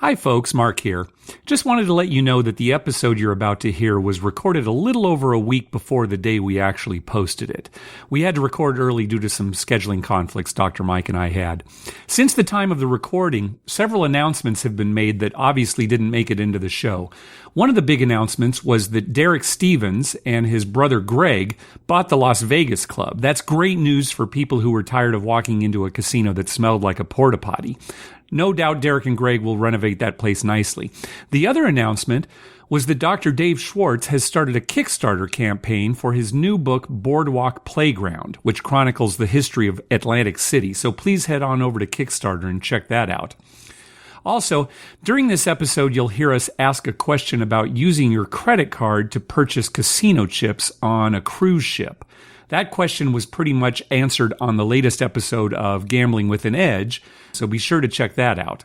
Hi folks, Mark here. Just wanted to let you know that the episode you're about to hear was recorded a little over a week before the day we actually posted it. We had to record early due to some scheduling conflicts Dr. Mike and I had. Since the time of the recording, several announcements have been made that obviously didn't make it into the show. One of the big announcements was that Derek Stevens and his brother Greg bought the Las Vegas Club. That's great news for people who were tired of walking into a casino that smelled like a porta potty. No doubt Derek and Greg will renovate that place nicely. The other announcement was that Dr. Dave Schwartz has started a Kickstarter campaign for his new book, Boardwalk Playground, which chronicles the history of Atlantic City. So please head on over to Kickstarter and check that out. Also, during this episode, you'll hear us ask a question about using your credit card to purchase casino chips on a cruise ship. That question was pretty much answered on the latest episode of Gambling with an Edge, so be sure to check that out.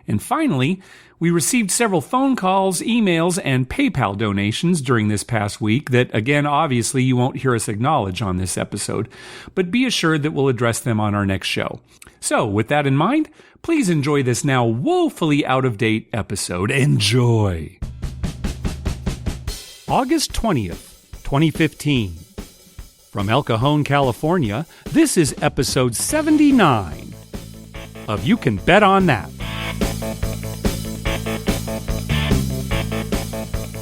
And finally, we received several phone calls, emails, and PayPal donations during this past week that, again, obviously you won't hear us acknowledge on this episode, but be assured that we'll address them on our next show. So, with that in mind, please enjoy this now woefully out-of-date episode. Enjoy! August 20th, 2015. From El Cajon, California, this is episode 79 of You Can Bet on That.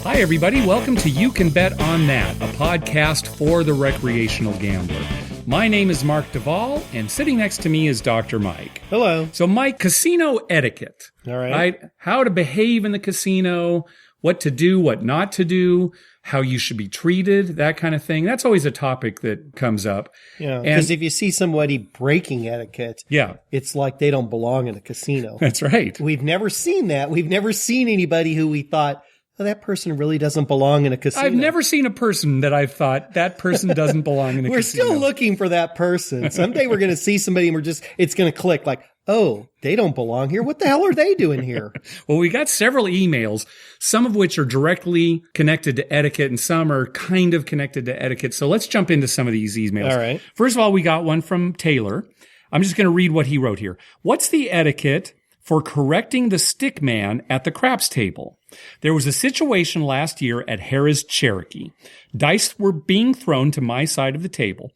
Hi, everybody. Welcome to You Can Bet on That, a podcast for the recreational gambler. My name is Mark Duvall, and sitting next to me is Dr. Mike. Hello. So, Mike, casino etiquette. All right. How to behave in the casino, what to do, what not to do, how you should be treated, that kind of thing. That's always a topic that comes up. Yeah, because if you see somebody breaking etiquette, it's like they don't belong in a casino. That's right. We've never seen that. We've never seen anybody who we thought, oh, that person really doesn't belong in a casino. I've never seen a person that I've thought, that person doesn't belong in a casino. We're still looking for that person. Someday we're going to see somebody and it's going to click like, oh, they don't belong here. What the hell are they doing here? Well, we got several emails, some of which are directly connected to etiquette and some are kind of connected to etiquette. So let's jump into some of these emails. All right. First of all, we got one from Taylor. I'm just going to read what he wrote here. What's the etiquette for correcting the stickman at the craps table? There was a situation last year at Harrah's Cherokee. Dice were being thrown to my side of the table.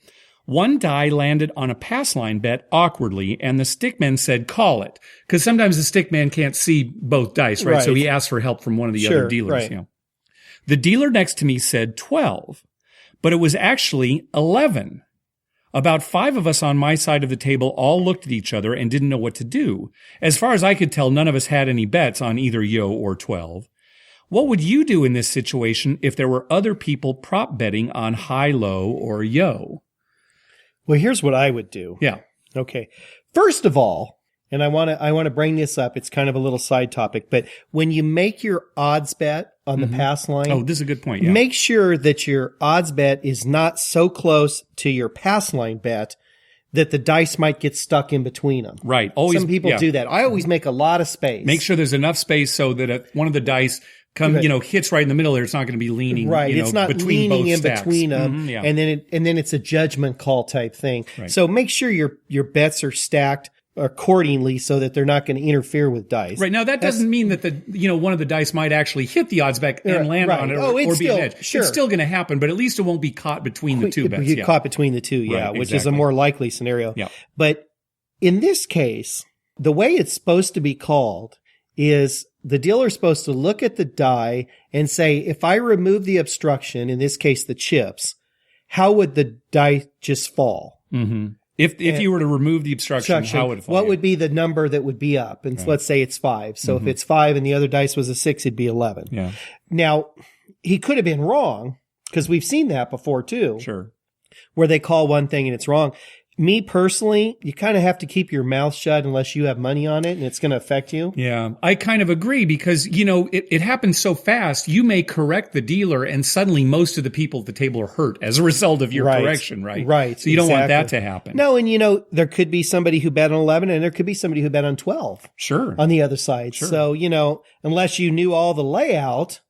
One die landed on a pass line bet awkwardly, and the stickman said, call it. Because sometimes the stickman can't see both dice, right? So he asked for help from one of the other dealers. Right. You know. The dealer next to me said 12, but it was actually 11. About 5 of us on my side of the table all looked at each other and didn't know what to do. As far as I could tell, none of us had any bets on either yo or 12. What would you do in this situation if there were other people prop betting on high-low or yo? Well, here's what I would do. Yeah. Okay. First of all, and I want to bring this up. It's kind of a little side topic, but when you make your odds bet on the pass line. Oh, this is a good point. Yeah. Make sure that your odds bet is not so close to your pass line bet that the dice might get stuck in between them. Right. Always. Some people do that. I always make a lot of space. Make sure there's enough space so that if one of the dice hits right in the middle there, it's not going to be leaning. Right. It's not between leaning both in stacks. between them. And then it's a judgment call type thing. Right. So make sure your bets are stacked accordingly so that they're not going to interfere with dice. Right. Now that doesn't mean that one of the dice might actually hit the odds back and land on it or be an edge. Sure. It's still going to happen, but at least it won't be caught between the two bets. You caught between the two, right, which is a more likely scenario. Yeah. But in this case, the way it's supposed to be called is the dealer's supposed to look at the die and say, if I remove the obstruction, in this case the chips, how would the die just fall? Mm-hmm. If you were to remove the obstruction, how would it fall? What would be the number that would be up? And let's say it's 5. So if it's 5 and the other dice was a 6, it'd be 11. Yeah. Now, he could have been wrong because we've seen that before too. Sure. Where they call one thing and it's wrong. Me personally, you kind of have to keep your mouth shut unless you have money on it and it's going to affect you. Yeah, I kind of agree because, it happens so fast. You may correct the dealer and suddenly most of the people at the table are hurt as a result of your correction, right? Right. So you don't want that to happen. No, and there could be somebody who bet on 11 and there could be somebody who bet on 12. Sure. On the other side. Sure. So, unless you knew all the layout,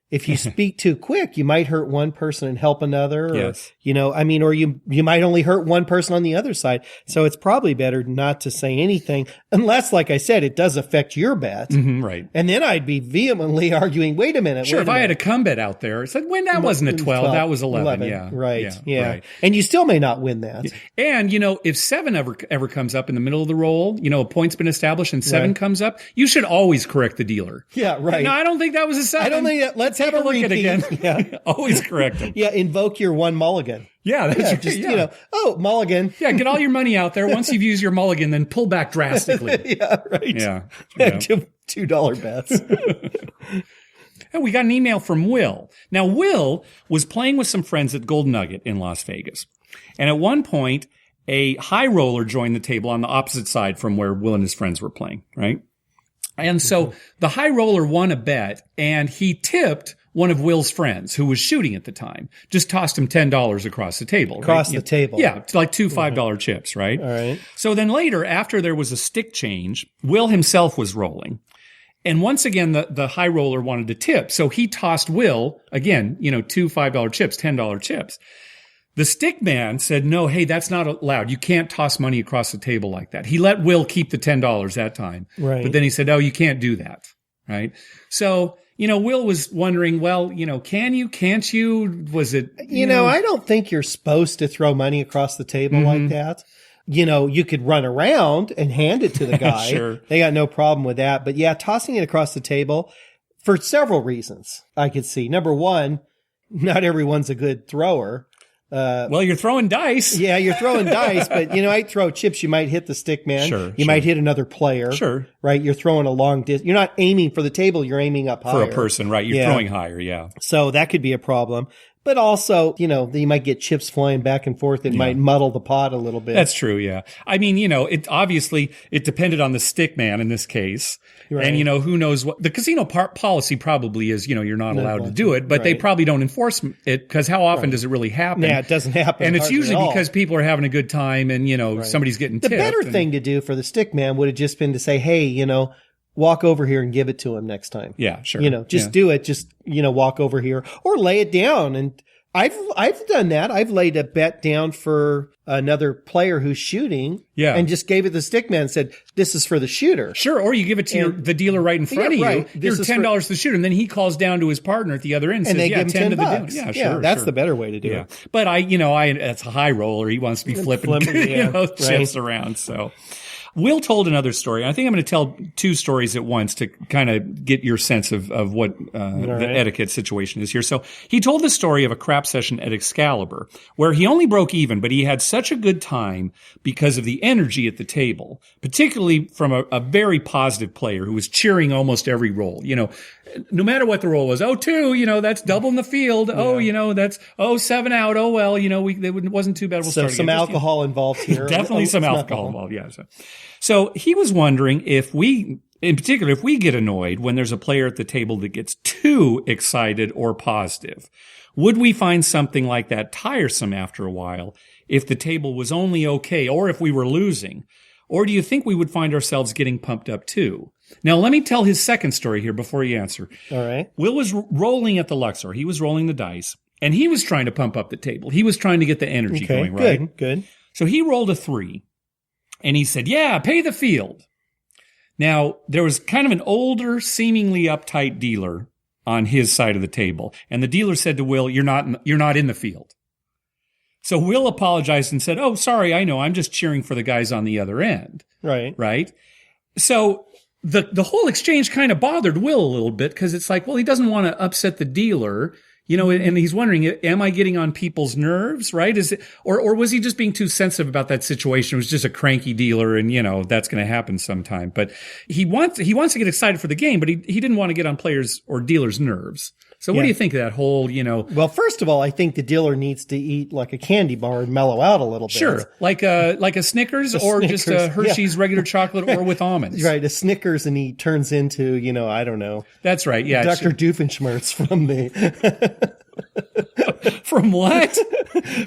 if you speak too quick, you might hurt one person and help another. Or, Yes. or you might only hurt one person on the other side. So it's probably better not to say anything unless, like I said, it does affect your bet. Mm-hmm, right. And then I'd be vehemently arguing, wait a minute. Sure. If I had a come bet out there, it said, when that wasn't a 12, that was 11. Yeah. Right. Yeah. Right. And you still may not win that. And, if 7 ever comes up in the middle of the roll, a point's been established and 7 comes up, you should always correct the dealer. Yeah, right. No, I don't think that was a 7. I don't think that. Let's have a look at it repeat. again. Yeah. Always correct them. Yeah, invoke your one mulligan. Yeah, that's right. Just, mulligan. Yeah, get all your money out there. Once you've used your mulligan, then pull back drastically. Yeah, right. Yeah. $2 bets. And we got an email from Will. Now, Will was playing with some friends at Gold Nugget in Las Vegas. And at one point, a high roller joined the table on the opposite side from where Will and his friends were playing, right? And so the high roller won a bet, and he tipped one of Will's friends who was shooting at the time. Just tossed him $10 across the table. Across the table. Yeah, like 2 $5 chips, right? All right. So then later, after there was a stick change, Will himself was rolling. And once again, the high roller wanted to tip. So he tossed Will, again, 2 $5 chips, $10 chips. The stick man said, no, hey, that's not allowed. You can't toss money across the table like that. He let Will keep the $10 that time. Right. But then he said, oh, you can't do that. Right. So, Will was wondering, well, can't you? Was it? I don't think you're supposed to throw money across the table like that. You could run around and hand it to the guy. Sure. They got no problem with that. But yeah, tossing it across the table for several reasons I could see. Number one, not everyone's a good thrower. Well, you're throwing dice. Yeah, you're throwing dice, but I throw chips. You might hit the stick man. Sure. You might hit another player. Sure. Right. You're throwing a long distance. You're not aiming for the table. You're aiming up higher. For a person, right. You're throwing higher. Yeah. So that could be a problem. But also, you might get chips flying back and forth. It might muddle the pot a little bit. That's true, yeah. I mean, it obviously, it depended on the stick man in this case. Right. And, who knows what, the casino policy probably is, you're not allowed to do it, but they probably don't enforce it because how often does it really happen? Yeah, it doesn't happen. And it's usually because people are having a good time and, somebody's getting tipped. The better thing to do for the stick man would have just been to say, hey, walk over here and give it to him next time. Yeah, sure. Just do it. Just, walk over here or lay it down. And I've done that. I've laid a bet down for another player who's shooting. Yeah. And just gave it the stick man and said, this is for the shooter. Sure. Or you give it to the dealer right in front of you. Here's $10 to the shooter. And then he calls down to his partner at the other end and says, they give him $10 to the dealer. Yeah, sure. That's the better way to do it. But that's a high roller. He wants to be flipping chips around. So. Will told another story. I think I'm going to tell 2 stories at once to kind of get your sense of what the etiquette situation is here. So he told the story of a crap session at Excalibur where he only broke even, but he had such a good time because of the energy at the table, particularly from a very positive player who was cheering almost every roll. No matter what the roll was, 2, that's double in the field. Yeah. That's 7 out. Oh, well, it wasn't too bad. We'll start some again. alcohol involved here. Definitely some alcohol involved. Yeah. So he was wondering if we get annoyed when there's a player at the table that gets too excited or positive, would we find something like that tiresome after a while if the table was only okay or if we were losing? Or do you think we would find ourselves getting pumped up too? Now, let me tell his second story here before you answer. All right. Will was rolling at the Luxor. He was rolling the dice, and he was trying to pump up the table. He was trying to get the energy going, right? Good. So he rolled a 3, and he said, yeah, pay the field. Now, there was kind of an older, seemingly uptight dealer on his side of the table, and the dealer said to Will, you're not in the field. So Will apologized and said, oh, sorry, I know, I'm just cheering for the guys on the other end. Right? So the whole exchange kind of bothered Will a little bit because it's like, well, he doesn't want to upset the dealer, and he's wondering, am I getting on people's nerves, right? Is it, or was he just being too sensitive about that situation? It was just a cranky dealer and, that's going to happen sometime. But he wants to get excited for the game, but he didn't want to get on players or dealers' nerves. So what do you think of that whole, Well, first of all, I think the dealer needs to eat like a candy bar and mellow out a little bit. Sure. Like a Snickers or just a Hershey's regular chocolate or with almonds. Right. A Snickers and he turns into, I don't know. That's right. Yeah. Dr. Doofenshmirtz from the... From what?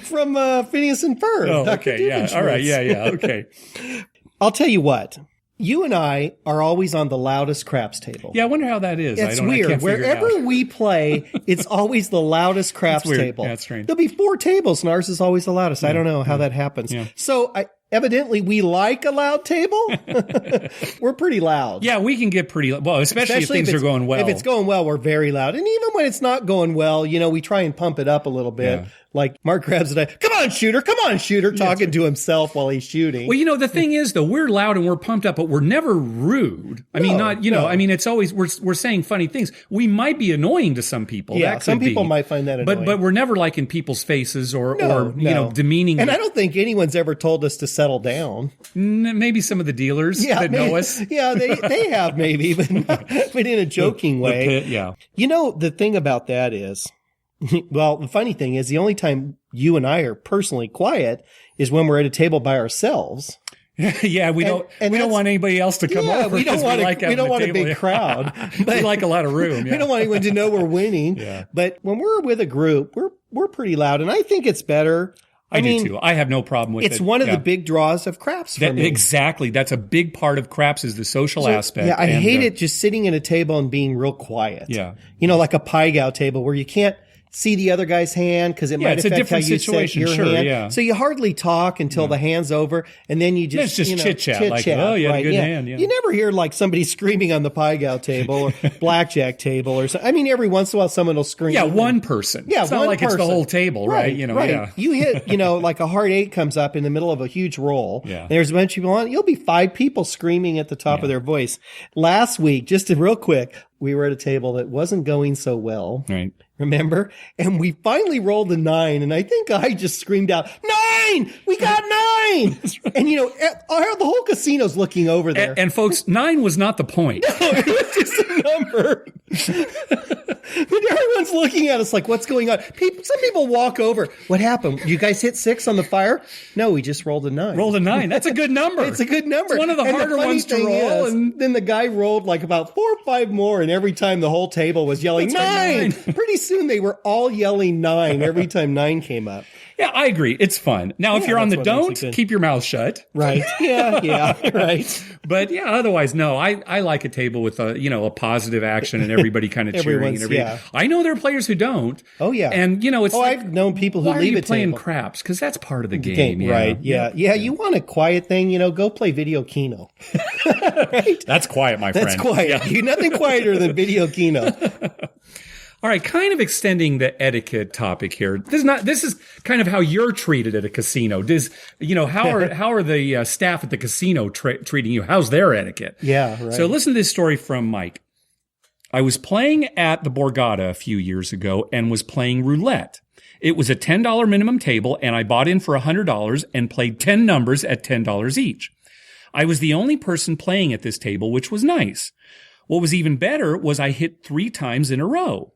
From Phineas and Ferb. Oh, okay. Yeah. All right. Yeah. Okay. I'll tell you what. You and I are always on the loudest craps table. Yeah, I wonder how that is. It's I weird. can't figure it out. Wherever we play, it's always the loudest craps table. That's strange. There'll be 4 tables, and ours is always the loudest. I don't know how that happens. Yeah. So evidently, we like a loud table. We're pretty loud. Yeah, we can get pretty well, especially if things are going well. If it's going well, we're very loud. And even when it's not going well, we try and pump it up a little bit. Yeah. Like Mark grabs it. Come on, shooter, talking to himself while he's shooting. Well, the thing is, though, we're loud and we're pumped up, but we're never rude. I mean, it's always, we're saying funny things. We might be annoying to some people. Yeah, some people might find that annoying. But we're never like in people's faces or demeaning. And I don't think anyone's ever told us to settle down. Maybe some of the dealers that know us. Yeah, they have maybe, but in a joking way. The pit, yeah. The thing about that is, well, the funny thing is the only time you and I are personally quiet is when we're at a table by ourselves. Yeah, we don't want anybody else to come over. We don't want a big crowd. But we like a lot of room. Yeah. We don't want anyone to know we're winning. Yeah. But when we're with a group, we're pretty loud, and I think it's better. I do too. I have no problem with it. It's one of the big draws of craps for me. Exactly. That's a big part of craps is the social aspect. Yeah, I hate it just sitting at a table and being real quiet. Yeah. Like a pie gow table where you can't see the other guy's hand because it might affect how you set your hand. Yeah. So you hardly talk until the hand's over, and then you just it's just chit chat. Like, oh, you had a good hand. Yeah. You never hear like somebody screaming on the pie gow table or blackjack table or something. I mean, every once in a while someone will scream. Yeah, one person. Yeah, it's not like it's the whole table, right? Right. Yeah. You hit, like a hard 8 comes up in the middle of a huge roll. Yeah. And there's a bunch of people on it. You'll be 5 people screaming at the top of their voice. Last week, just real quick, we were at a table that wasn't going so well. Right. Remember? And we finally rolled a 9, and I think I just screamed out, 9! We got 9! Right. And, the whole casino's looking over there. And folks, 9 was not the point. No, it was just a number. But everyone's looking at us like, what's going on? Some people walk over. What happened? You guys hit 6 on the fire? No, we just rolled a 9. Rolled a 9. That's a good number. It's a good number. It's one of the harder ones to roll. And then the guy rolled like about 4 or 5 more, and every time the whole table was yelling 9. Pretty soon they were all yelling 9 every time 9 came up. Yeah, I agree. It's fun. Now, if you're on the don't, keep your mouth shut. Right. Yeah, right. But yeah, otherwise, no. I like a table with a positive action and everybody kind of cheering and everything. Yeah. I know there are players who don't. Oh yeah. And it's I've known people who leave it. Why are you playing craps? Because that's part of the game. Right. Yeah. You want a quiet thing? Go play video Keno. Right. That's quiet, my friend. That's quiet. Yeah. You're nothing quieter than video Keno. All right, kind of extending the etiquette topic here. This is kind of how you're treated at a casino. How are the staff at the casino treating you? How's their etiquette? Yeah, right. So listen to this story from Mike. I was playing at the Borgata a few years ago and was playing roulette. It was a $10 minimum table, and I bought in for $100 and played 10 numbers at $10 each. I was the only person playing at this table, which was nice. What was even better was I hit 3 times in a row.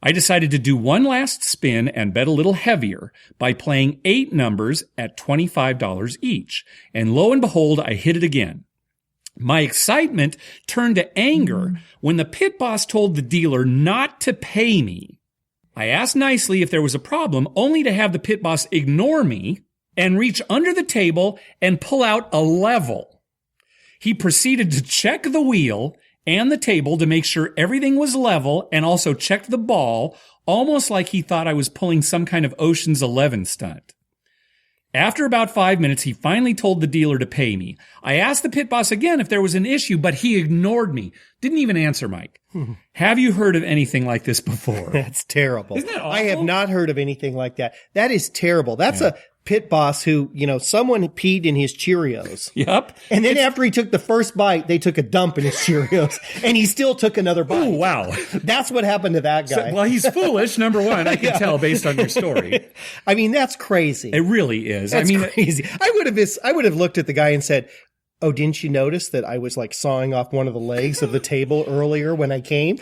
I decided to do one last spin and bet a little heavier by playing 8 numbers at $25 each. And lo and behold, I hit it again. My excitement turned to anger when the pit boss told the dealer not to pay me. I asked nicely if there was a problem, only to have the pit boss ignore me and reach under the table and pull out a level. He proceeded to check the wheel and the table to make sure everything was level and also checked the ball, almost like he thought I was pulling some kind of Ocean's 11 stunt. After about 5 minutes, he finally told the dealer to pay me. I asked the pit boss again if there was an issue, but he ignored me. Didn't even answer, Mike. Have you heard of anything like this before? That's terrible. Isn't that awful? I have not heard of anything like that. That is terrible. That's a pit boss who, someone peed in his Cheerios. Yep. And then after he took the first bite, they took a dump in his Cheerios. And he still took another bite. Oh, wow. That's what happened to that guy. Well, he's foolish, number one. I can tell based on your story. I mean, that's crazy. It really is. That's crazy. I would have looked at the guy and said, oh, didn't you notice that I was like sawing off one of the legs of the table earlier when I came?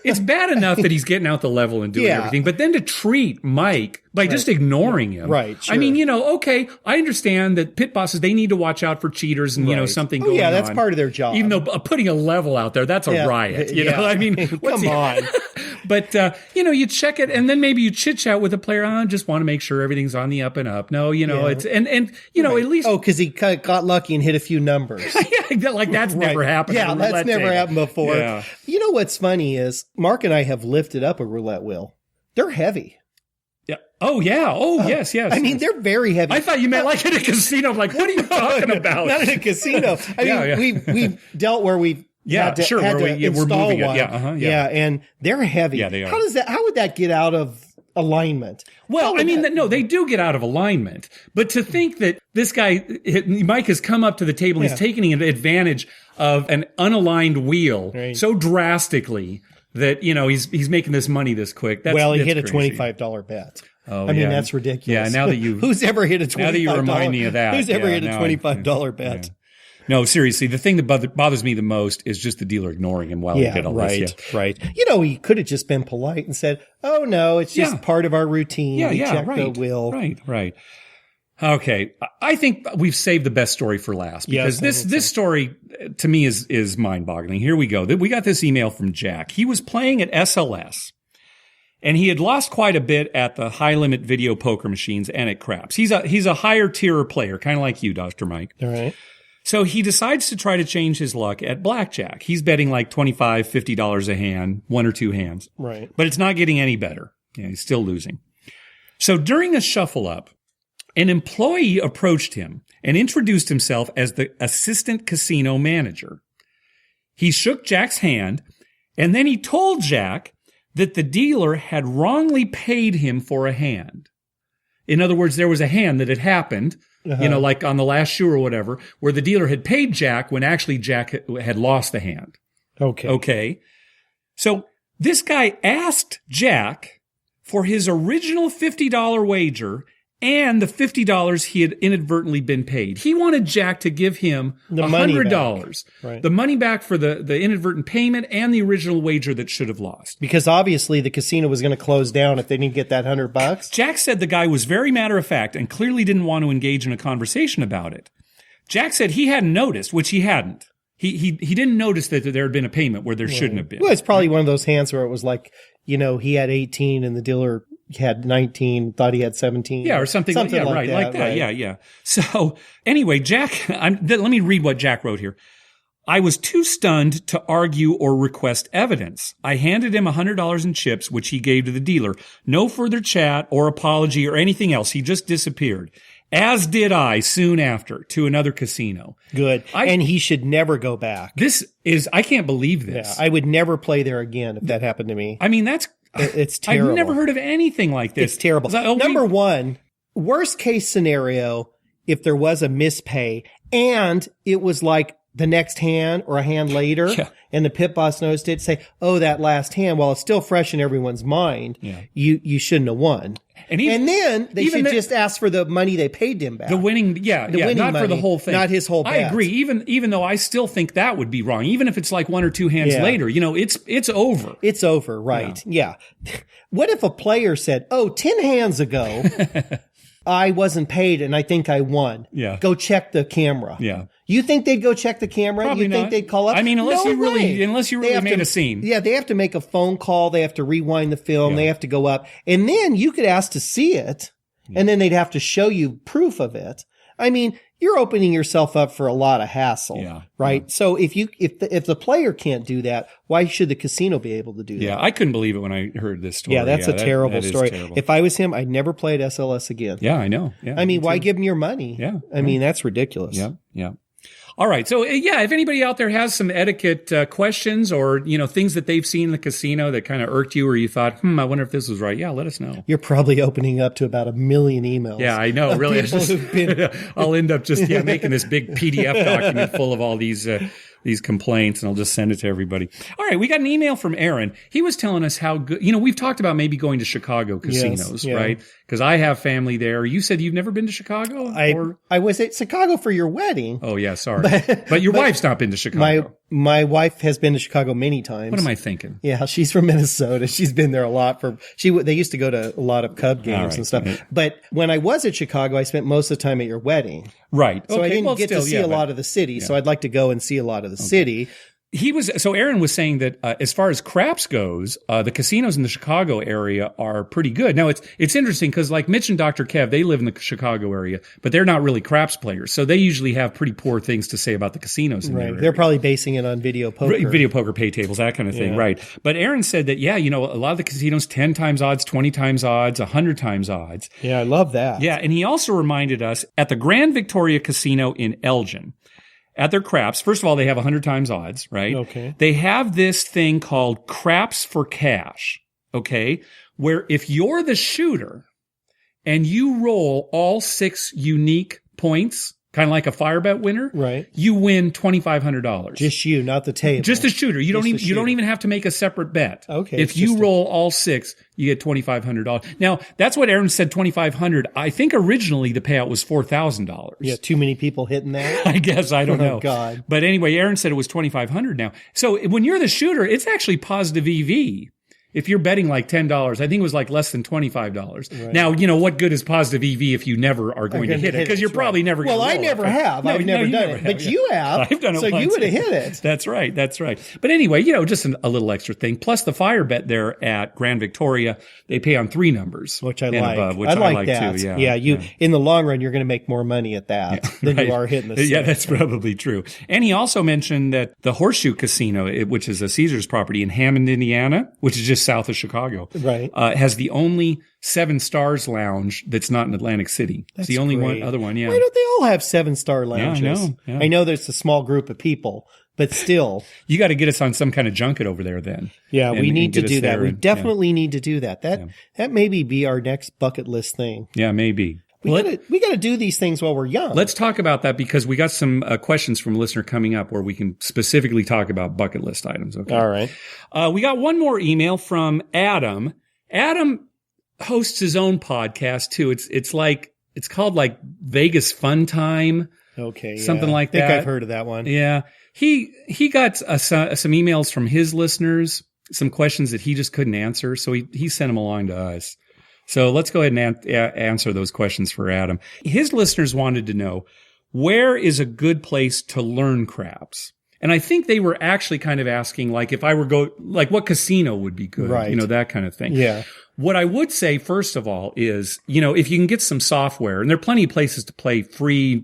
It's bad enough that he's getting out the level and doing everything, but then to treat Mike by just ignoring him. Right. Sure. I mean, okay, I understand that pit bosses, they need to watch out for cheaters and, something going on. Yeah, that's part of their job. Even though putting a level out there, that's a riot. You know, I mean, come on. But, you check it and then maybe you chit chat with a player. I just want to make sure everything's on the up and up. No, it's, and right. At least. Oh, cause he got lucky and hit a few numbers. Yeah, like that's never happened. Yeah, that's never happened before. Yeah. You know what's funny is Mark and I have lifted up a roulette wheel. They're heavy. Yeah. Oh, yeah. Oh, yes. I mean, they're very heavy. I thought you meant like in a casino. I'm like, what are you talking about? Not in a casino. I mean, we've dealt where we've had to install moving one. It. Yeah, and they're heavy. Yeah, they are. How would that get out of alignment? Well, no, they do get out of alignment. But to think that this guy, Mike, has come up to the table, he's taking advantage of an unaligned wheel so drastically that, he's making this money this quick. He hit a $25 bet. Oh, I mean, that's ridiculous. Yeah, now that you... Who's ever hit a $25? Now that you remind me of that. Who's ever hit a $25 bet? Yeah. No, seriously, the thing that bothers me the most is just the dealer ignoring him while he did all this. Yeah, right. He could have just been polite and said, oh, no, it's just part of our routine. We check the wheel. Right. Okay. I think we've saved the best story for last because this story to me is mind-boggling. Here we go. We got this email from Jack. He was playing at SLS and he had lost quite a bit at the high-limit video poker machines and at craps. He's a higher tier player, kind of like you, Dr. Mike. All right. So he decides to try to change his luck at blackjack. He's betting like $25, $50 a hand, one or two hands. Right. But it's not getting any better. Yeah, he's still losing. So during a shuffle up, an employee approached him and introduced himself as the assistant casino manager. He shook Jack's hand, and then he told Jack that the dealer had wrongly paid him for a hand. In other words, there was a hand that had happened, like on the last shoe or whatever, where the dealer had paid Jack when actually Jack had lost the hand. Okay. So this guy asked Jack for his original $50 wager and the $50 he had inadvertently been paid. He wanted Jack to give him $100, the money back for the inadvertent payment and the original wager that should have lost. Because obviously the casino was going to close down if they didn't get that $100. Jack said the guy was very matter of fact and clearly didn't want to engage in a conversation about it. Jack said he hadn't noticed, which he hadn't. He didn't notice that there had been a payment where there shouldn't have been. Well, it's probably one of those hands where it was like, he had 18 and the dealer had 19, thought he had 17. Yeah, or something like that. Right. Yeah. So anyway, Jack, let me read what Jack wrote here. I was too stunned to argue or request evidence. I handed him $100 in chips, which he gave to the dealer. No further chat or apology or anything else. He just disappeared. As did I soon after to another casino. Good. And he should never go back. I can't believe this. Yeah, I would never play there again if that happened to me. I mean, it's terrible. I've never heard of anything like this. It's terrible. Number one, worst case scenario, if there was a mispay and it was like the next hand or a hand later and the pit boss noticed it, say, oh, that last hand, while it's still fresh in everyone's mind, you shouldn't have won. And then they should just ask for the money they paid him back. The winning, not money, for the whole thing. Not his whole bet. I agree. Even though I still think that would be wrong. Even if it's like one or two hands later, it's over. It's over, right. Yeah. What if a player said, 10 hands ago, I wasn't paid and I think I won. Yeah. Go check the camera. Yeah. You think they'd go check the camera? Probably you think not. They'd call up? I mean, unless you really made a scene. Yeah, they have to make a phone call. They have to rewind the film. They have to go up. And then you could ask to see it. And then they'd have to show you proof of it. I mean, you're opening yourself up for a lot of hassle, right? Yeah. So if the player can't do that, why should the casino be able to do that? Yeah, I couldn't believe it when I heard this story. Yeah, that's a terrible story. Terrible. If I was him, I'd never play at SLS again. Yeah, I know. Yeah, I mean, why give them your money? Yeah. I mean, that's ridiculous. Yeah. All right. So, if anybody out there has some etiquette questions or, things that they've seen in the casino that kind of irked you or you thought, I wonder if this was right. Yeah, let us know. You're probably opening up to about 1 million emails. Yeah, I know. Really. I'll end up just making this big PDF document full of all these complaints, and I'll just send it to everybody. All right, we got an email from Aaron. He was telling us how good, we've talked about maybe going to Chicago casinos, right? Because I have family there. You said you've never been to Chicago? I was at Chicago for your wedding. Oh, yeah, sorry. But your wife's not been to Chicago. My wife has been to Chicago many times. What am I thinking? Yeah, she's from Minnesota. She's been there a lot they used to go to a lot of Cub games and stuff. Right. But when I was at Chicago, I spent most of the time at your wedding. Right. So I didn't get to see a lot of the city. So I'd like to go and see a lot of the city. Aaron was saying that as far as craps goes, the casinos in the Chicago area are pretty good. Now it's interesting because like Mitch and Dr. Kev, they live in the Chicago area, but they're not really craps players. So they usually have pretty poor things to say about the casinos in their area. They're probably basing it on video poker. Video poker pay tables, that kind of thing, right. But Aaron said that, a lot of the casinos, 10 times odds, 20 times odds, 100 times odds. Yeah, I love that. Yeah, and he also reminded us at the Grand Victoria Casino in Elgin, at their craps, first of all, they have 100 times odds, right? Okay. They have this thing called craps for cash, okay? Where if you're the shooter and you roll all 6 unique points, kind of like a fire bet winner, right? You win $2,500. Just you, not the table. Just the shooter. You don't even have to make a separate bet. Okay. If you roll all 6, you get $2,500. Now, that's what Aaron said, $2,500. I think originally the payout was $4,000. Yeah, too many people hitting that. I guess, I don't know. Oh God. But anyway, Aaron said it was $2,500 now. So when you're the shooter, it's actually positive EV. If you're betting like $10, I think it was like less than $25. Right. Now, what good is positive EV if you never are going to hit it? Because you're probably never going to. Well, I never have. I've never done it. But you have. I've done it so once. You would have hit it. That's right. But anyway, just a little extra thing. Plus the fire bet there at Grand Victoria, they pay on 3 numbers. Which I like. Above, which I like that. Too. Yeah. In the long run, you're going to make more money at that than you are hitting the 6. Yeah, that's probably true. And he also mentioned that the Horseshoe Casino, which is a Caesars property in Hammond, Indiana, which is just south of Chicago. Right. Has the only 7 stars lounge that's not in Atlantic City. That's it's the only great. Other one, yeah. Why don't they all have 7-star lounges? Yeah, I know. Yeah. I know there's a small group of people, but still. You got to get us on some kind of junket over there then. Yeah, we need to do that. We definitely need to do that. That maybe be our next bucket list thing. Yeah, maybe. We got to do these things while we're young. Let's talk about that because we got some questions from a listener coming up where we can specifically talk about bucket list items. Okay. All right. We got one more email from Adam. Adam hosts his own podcast too. It's called like Vegas Fun Time. Okay. Something like that. I think I've heard of that one. Yeah. He got some emails from his listeners, some questions that he just couldn't answer. So he sent them along to us. So let's go ahead and answer those questions for Adam. His listeners wanted to know, where is a good place to learn craps? And I think they were actually kind of asking, like, if I were what casino would be good? Right. That kind of thing. Yeah. What I would say, first of all, is, if you can get some software, and there are plenty of places to play free,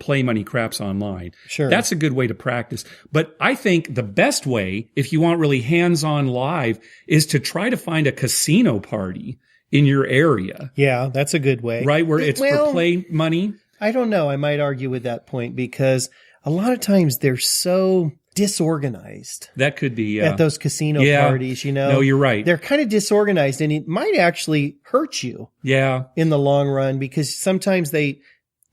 play money craps online. Sure. That's a good way to practice. But I think the best way, if you want really hands-on live, is to try to find a casino party in your area. Yeah, that's a good way. Right, where it's for play money. I don't know. I might argue with that point because a lot of times they're so disorganized. That could be at those casino parties, No, you're right. They're kind of disorganized and it might actually hurt you. Yeah. In the long run because sometimes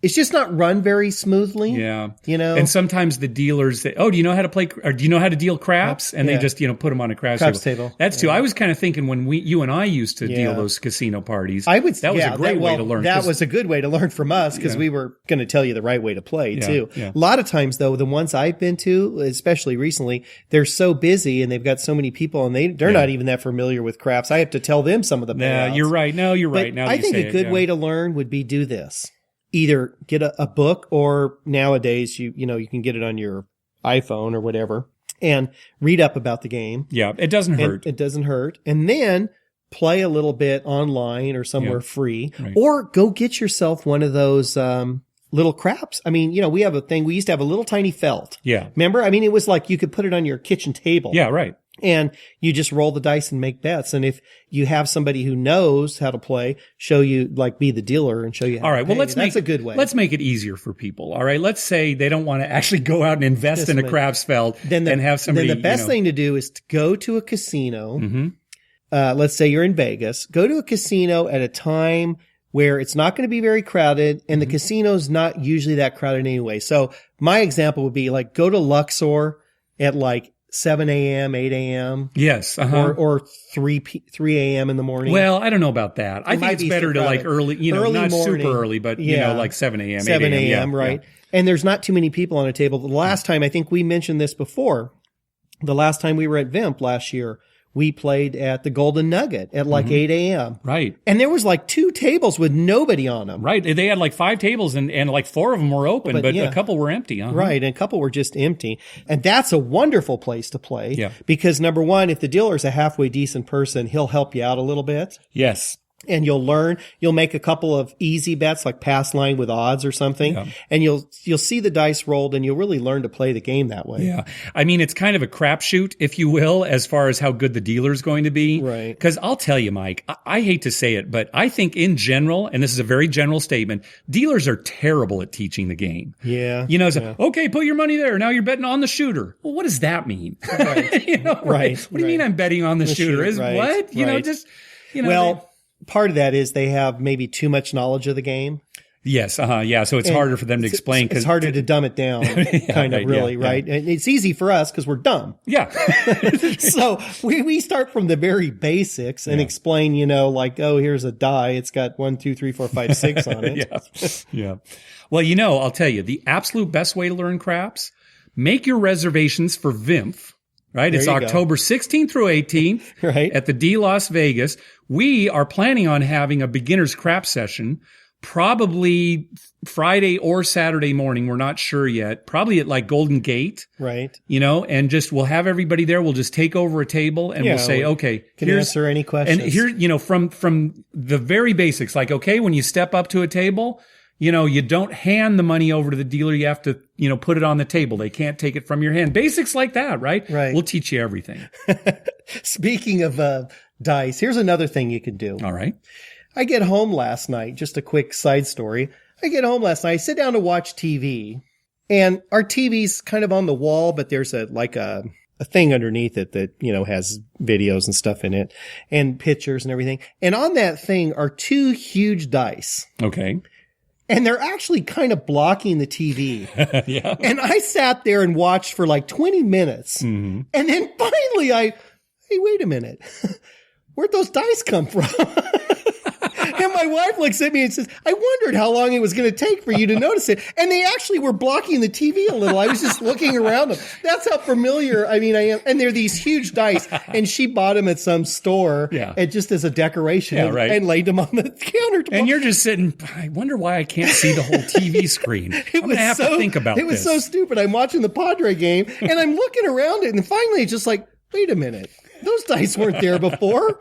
it's just not run very smoothly. Yeah. And sometimes the dealers say, "Oh, do you know how to play, or do you know how to deal craps?" And they just, put them on a craps table. That's too. I was kind of thinking when you and I used to deal those casino parties, that was a great way to learn. That was a good way to learn from us because we were going to tell you the right way to play too. Yeah. A lot of times though, the ones I've been to, especially recently, they're so busy and they've got so many people and they're not even that familiar with craps. I have to tell them some of the payouts. Yeah, you're right. No, you're right. Now I think a good way to learn would be do this. Either get a book or nowadays you can get it on your iPhone or whatever and read up about the game. Yeah, it doesn't hurt. It doesn't hurt. And then play a little bit online or somewhere free or go get yourself one of those little craps. I mean, we have a thing. We used to have a little tiny felt. Yeah. Remember? I mean, it was like you could put it on your kitchen table. Yeah, right. And you just roll the dice and make bets. And if you have somebody who knows how to play, show you, be the dealer and show you how all right, to play. Well, that's a good way. Let's make it easier for people. All right. Let's say they don't want to actually go out and invest in a craps felt and have somebody. Then the best thing to do is to go to a casino. Mm-hmm. Let's say you're in Vegas. Go to a casino at a time where it's not going to be very crowded and the casino's not usually that crowded anyway. So my example would be go to Luxor at 7 a.m., 8 a.m. Yes. Or 3 a.m. in the morning. Well, I don't know about that. I think it's better to early, early not morning, super early, but 7 a.m., 7 8 a.m., right? Yeah. And there's not too many people on a table. The last time, I think we mentioned this before, the last time we were at Vimp last year, we played at the Golden Nugget at like 8 a.m. Right. And there was like 2 tables with nobody on them. Right. They had like 5 tables and like 4 of them were open, but a couple were empty. Right. And a couple were just empty. And that's a wonderful place to play. Yeah. Because number one, if the dealer's a halfway decent person, he'll help you out a little bit. Yes. And you'll learn, you'll make a couple of easy bets like pass line with odds or something. Yeah. And you'll see the dice rolled and you'll really learn to play the game that way. Yeah. I mean, it's kind of a crapshoot, if you will, as far as how good the dealer's going to be. Right. Because I'll tell you, Mike, I hate to say it, but I think in general, and this is a very general statement, dealers are terrible at teaching the game. Yeah. You know, so, okay, put your money there. Now you're betting on the shooter. Well, what does that mean? Right. You know, right. What do you mean I'm betting on the shooter? Is what? You know, just, you know. Well, part of that is they have maybe too much knowledge of the game. Yes. Yeah. So it's harder for them to explain. It's harder to dumb it down, right? And it's easy for us because we're dumb. Yeah. So we start from the very basics and explain, you know, like, oh, here's a die. It's got 1, 2, 3, 4, 5, 6 on it. Yeah. Well, you know, I'll tell you, the absolute best way to learn craps, make your reservations for VIMF. Right. It's October 16th through 18th right. at the D Las Vegas. We are planning on having a beginner's crap session, probably Friday or Saturday morning. We're not sure yet. Probably at like Golden Gate. Right. You know, and just we'll have everybody there. We'll just take over a table and we'll say, okay, can answer any questions. And here, you know, from the very basics, like, okay, when you step up to a table, you know, you don't hand the money over to the dealer. You have to, you know, put it on the table. They can't take it from your hand. Basics like that, right? Right. We'll teach you everything. Speaking of dice, here's another thing you can do. All right. I get home last night, just a quick side story. I get home last night, I sit down to watch TV, and our TV's kind of on the wall, but there's a thing underneath it that, you know, has videos and stuff in it and pictures and everything. And on that thing are 2 huge dice. Okay. And they're actually kind of blocking the TV. Yeah. And I sat there and watched for like 20 minutes. Mm-hmm. And then finally hey, wait a minute. Where'd those dice come from? And my wife looks at me and says, I wondered how long it was going to take for you to notice it. And they actually were blocking the TV a little. I was just looking around them. That's how familiar, I mean, I am. And they're these huge dice. And she bought them at some store and just as a decoration and laid them on the counter. And you're just sitting, I wonder why I can't see the whole TV screen. I'm going to have to think about this. It was so stupid. I'm watching the Padre game and I'm looking around it. And finally it's just like, wait a minute. Those dice weren't there before.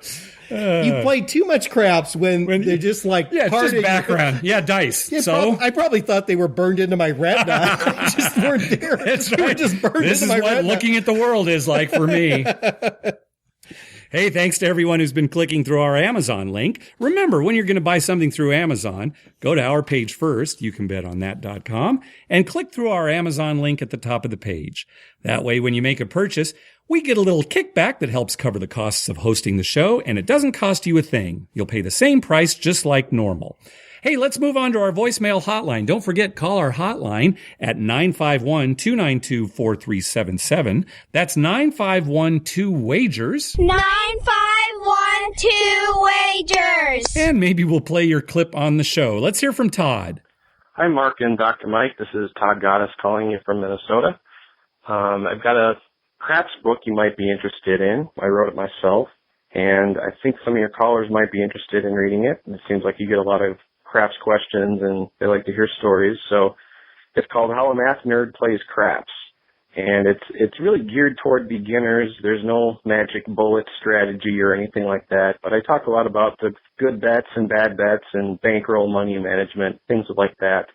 You play too much craps when they're just like it's just background. Yeah, dice. Yeah, so I probably thought they were burned into my retina. They just weren't there. That's they right. were just burned this into my retina. This is what looking at the world is like for me. Hey, thanks to everyone who's been clicking through our Amazon link. Remember, when you're going to buy something through Amazon, go to our page first, youcanbetonthat.com, and click through our Amazon link at the top of the page. That way, when you make a purchase, we get a little kickback that helps cover the costs of hosting the show, and it doesn't cost you a thing. You'll pay the same price just like normal. Hey, let's move on to our voicemail hotline. Don't forget, call our hotline at 951-292-4377. That's 9512-WAGERS. 9512-WAGERS. And maybe we'll play your clip on the show. Let's hear from Todd. Hi, Mark and Dr. Mike. This is Todd Goddess calling you from Minnesota. I've got a craps book you might be interested in. I wrote it myself, and I think some of your callers might be interested in reading it. It seems like you get a lot of craps questions, and they like to hear stories. So it's called How a Math Nerd Plays Craps, and it's really geared toward beginners. There's no magic bullet strategy or anything like that, but I talk a lot about the good bets and bad bets and bankroll money management, things like that.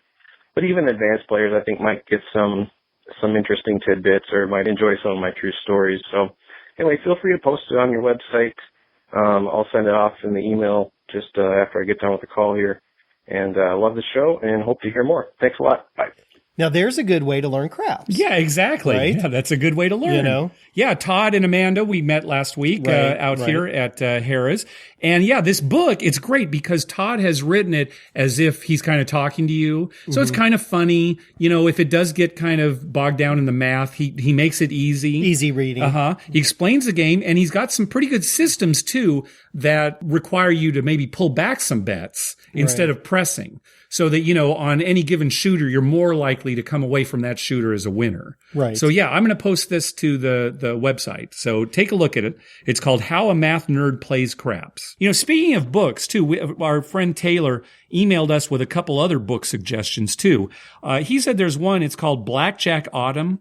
But even advanced players, I think, might get some interesting tidbits or might enjoy some of my true stories. So anyway, feel free to post it on your website. I'll send it off in the email just after I get done with the call here. And love the show and hope to hear more. Thanks a lot. Bye. Now, there's a good way to learn craps. Yeah, exactly. Right? Yeah, that's a good way to learn. You know? Yeah, Todd and Amanda, we met last week out here at Harrah's. And yeah, this book, it's great because Todd has written it as if he's kind of talking to you. So it's kind of funny. You know, if it does get kind of bogged down in the math, he makes it easy. Easy reading. He explains the game, and he's got some pretty good systems too that require you to maybe pull back some bets instead of pressing. so that, you know, on any given shooter, you're more likely to come away from that shooter as a winner. Right. So yeah, I'm going to post this to the website. So take a look at it. It's called How a Math Nerd Plays Craps. You know, speaking of books too, our friend Taylor emailed us with a couple other book suggestions too. He said there's one, it's called Blackjack Autumn,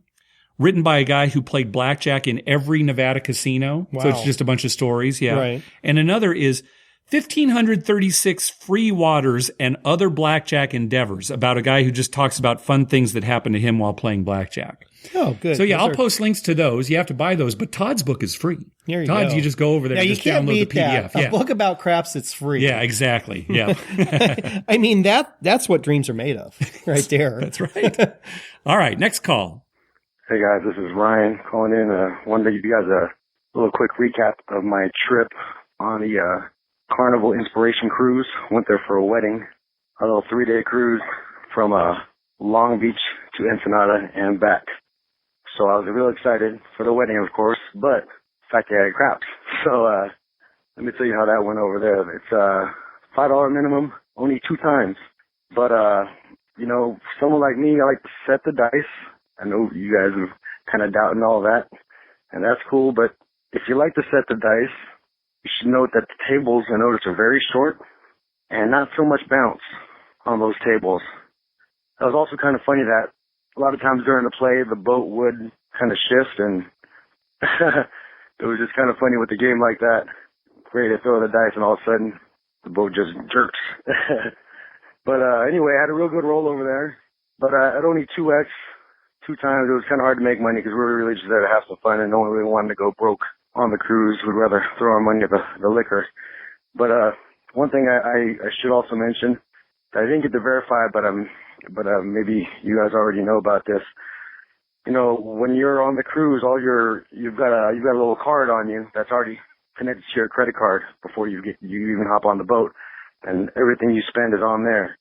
written by a guy who played blackjack in every Nevada casino. Wow. So it's just a bunch of stories. Yeah. Right. And another is 1536 Free Waters and Other Blackjack Endeavors, about a guy who just talks about fun things that happened to him while playing blackjack. Oh, good. So yeah, Those I'll post links to those. You have to buy those, but Todd's book is free. Here you Todd's, go. you just go over there and you just can't download the beat that. PDF. Yeah. A book about craps that's free. Yeah, exactly. Yeah. I mean, that's what dreams are made of right there. That's right. All right, next call. Hey guys, this is Ryan calling in. Wanted to give you guys a little quick recap of my trip on the Carnival Inspiration Cruise. Went there for a wedding, a little 3-day cruise from Long Beach to Ensenada and back. So I was real excited for the wedding, of course, but the fact that I had craps. So let me tell you how that went over there. It's $5 minimum, only 2 times. But you know, someone like me, I like to set the dice. I know you guys are kind of doubting all that, and that's cool, but if you like to set the dice, you should note that the tables, I notice, are very short and not so much bounce on those tables. It was also kind of funny that a lot of times during the play, the boat would kind of shift, and it was just kind of funny with a game like that. Ready to throw the dice, and all of a sudden, the boat just jerks. But anyway, I had a real good roll over there, but at only 2x, 2 times, it was kind of hard to make money because we were really just there to have some fun, and no one really wanted to go broke on the cruise. We'd rather throw our money at the liquor. But one thing I should also mention that I didn't get to verify, but maybe you guys already know about this. You know, when you're on the cruise, you've got a little card on you that's already connected to your credit card before you even hop on the boat, and everything you spend is on there.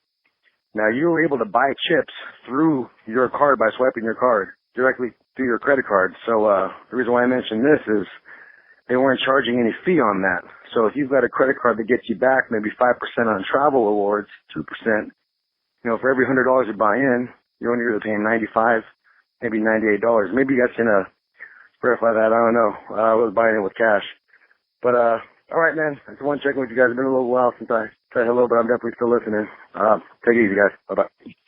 Now, you were able to buy chips through your card by swiping your card directly through your credit card. So the reason why I mentioned this is they weren't charging any fee on that. So if you've got a credit card that gets you back maybe 5% on travel awards, 2%, you know, for every $100 you buy in, you're only really paying $95, maybe $98. Maybe you guys can verify that. I don't know. I was buying it with cash. But all right, man. I just want to check in with you guys. It's been a little while since I said hello, but I'm definitely still listening. Take it easy, guys. Bye-bye.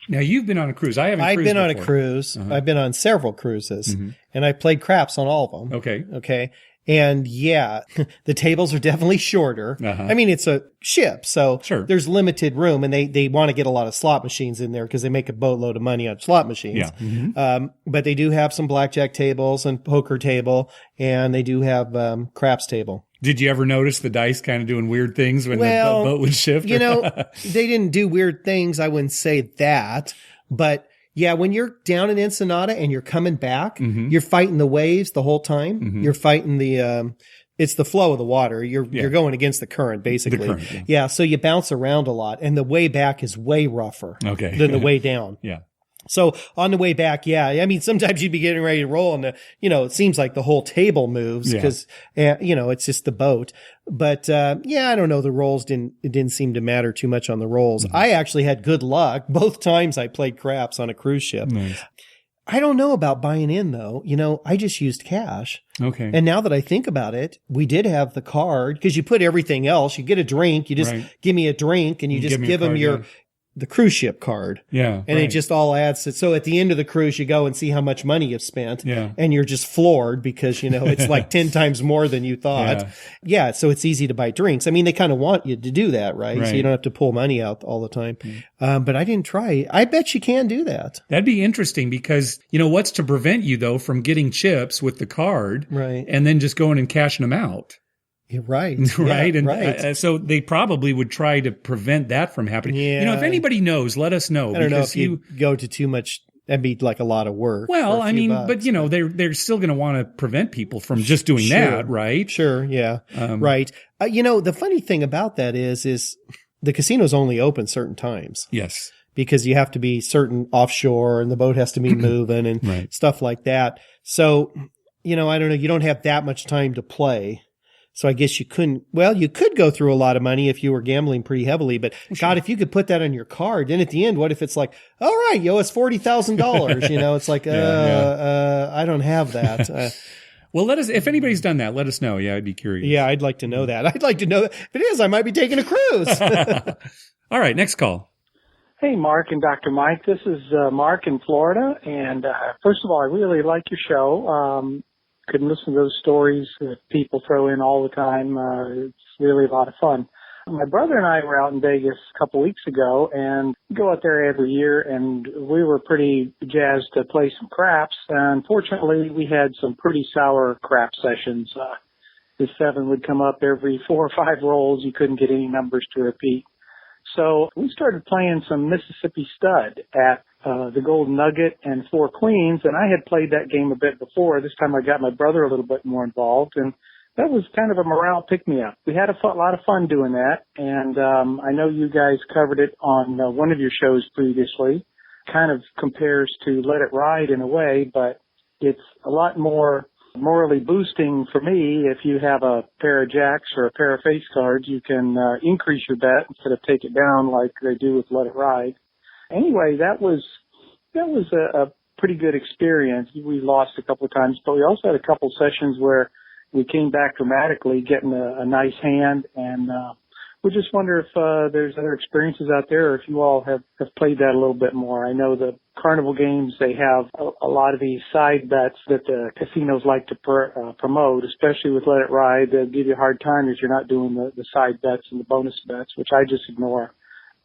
Now, you've been on a cruise. I've been on a cruise. Uh-huh. I've been on several cruises, and I played craps on all of them. Okay. Okay. And yeah, the tables are definitely shorter. Uh-huh. I mean, it's a ship, so Sure. there's limited room, and they want to get a lot of slot machines in there because they make a boatload of money on slot machines. Yeah. Mm-hmm. But they do have some blackjack tables and poker table, and they do have craps table. Did you ever notice the dice kind of doing weird things when the boat would shift? You know, they didn't do weird things. I wouldn't say that. But yeah, when you're down in Ensenada and you're coming back, you're fighting the waves the whole time. You're fighting it's the flow of the water. You're going against the current, basically. The current, yeah. So you bounce around a lot, and the way back is way rougher than the way down. Yeah. So on the way back, yeah, I mean, sometimes you'd be getting ready to roll and it seems like the whole table moves because, it's just the boat. But, I don't know. The rolls it didn't seem to matter too much on the rolls. I actually had good luck both times I played craps on a cruise ship. Nice. I don't know about buying in though. I just used cash. Okay. And now that I think about it, we did have the card because you put everything else. You get a drink. You just give me a drink and you just give them the cruise ship card. Yeah. And it just all adds to, so at the end of the cruise, you go and see how much money you've spent. Yeah. And you're just floored because, it's like 10 times more than you thought. Yeah. So it's easy to buy drinks. I mean, they kind of want you to do that, right? So you don't have to pull money out all the time. But I didn't try. I bet you can do that. That'd be interesting because, what's to prevent you though from getting chips with the card and then just going and cashing them out? You're right. Right. Yeah, and right. So they probably would try to prevent that from happening. Yeah. If anybody knows, let us know. I don't know if you go to too much. That'd be like a lot of work. Well, I mean, bucks. but they're still going to want to prevent people from just doing that, right? Sure. Yeah. Right. The funny thing about that is the casino's only open certain times. Yes. Because you have to be certain offshore and the boat has to be moving and stuff like that. So, I don't know. You don't have that much time to play. So I guess you couldn't, well, you could go through a lot of money if you were gambling pretty heavily, but God, if you could put that on your card, then at the end, what if it's like, all right, you owe us $40,000, you know, it's like, I don't have that. Well, if anybody's done that, let us know. Yeah, I'd be curious. Yeah, I'd like to know that. I'd like to know that. If it is, I might be taking a cruise. All right, next call. Hey, Mark and Dr. Mike. This is Mark in Florida. And first of all, I really like your show. Couldn't listen to those stories that people throw in all the time. It's really a lot of fun. My brother and I were out in Vegas a couple weeks ago, and we go out there every year, and we were pretty jazzed to play some craps. Unfortunately, we had some pretty sour crap sessions. The 7 would come up every 4 or 5 rolls. You couldn't get any numbers to repeat. So we started playing some Mississippi Stud at the Golden Nugget and 4 Queens, and I had played that game a bit before. This time I got my brother a little bit more involved, and that was kind of a morale pick-me-up. We had a lot of fun doing that, and I know you guys covered it on one of your shows previously. Kind of compares to Let It Ride in a way, but it's a lot more morally boosting for me. If you have a pair of jacks or a pair of face cards, you can increase your bet instead of take it down like they do with Let It Ride. Anyway, that was a pretty good experience. We lost a couple of times, but we also had a couple sessions where we came back dramatically, getting a nice hand, and we just wonder if there's other experiences out there, or if you all have played that a little bit more. I know the Carnival games, they have a lot of these side bets that the casinos like to promote, especially with Let It Ride. They'll give you a hard time if you're not doing the side bets and the bonus bets, which I just ignore.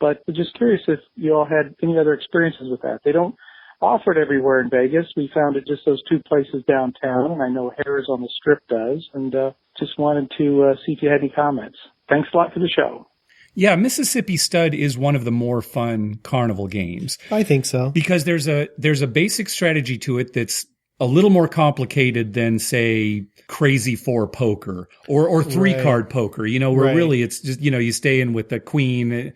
But I'm just curious if you all had any other experiences with that. They don't offer it everywhere in Vegas. We found it just those 2 places downtown, and I know Harrah's on the Strip does, and just wanted to see if you had any comments. Thanks a lot for the show. Yeah, Mississippi Stud is one of the more fun Carnival games. I think so. Because there's a basic strategy to it that's a little more complicated than, say, Crazy 4 poker or 3-card poker, you know, where really it's just, you know, you stay in with the queen.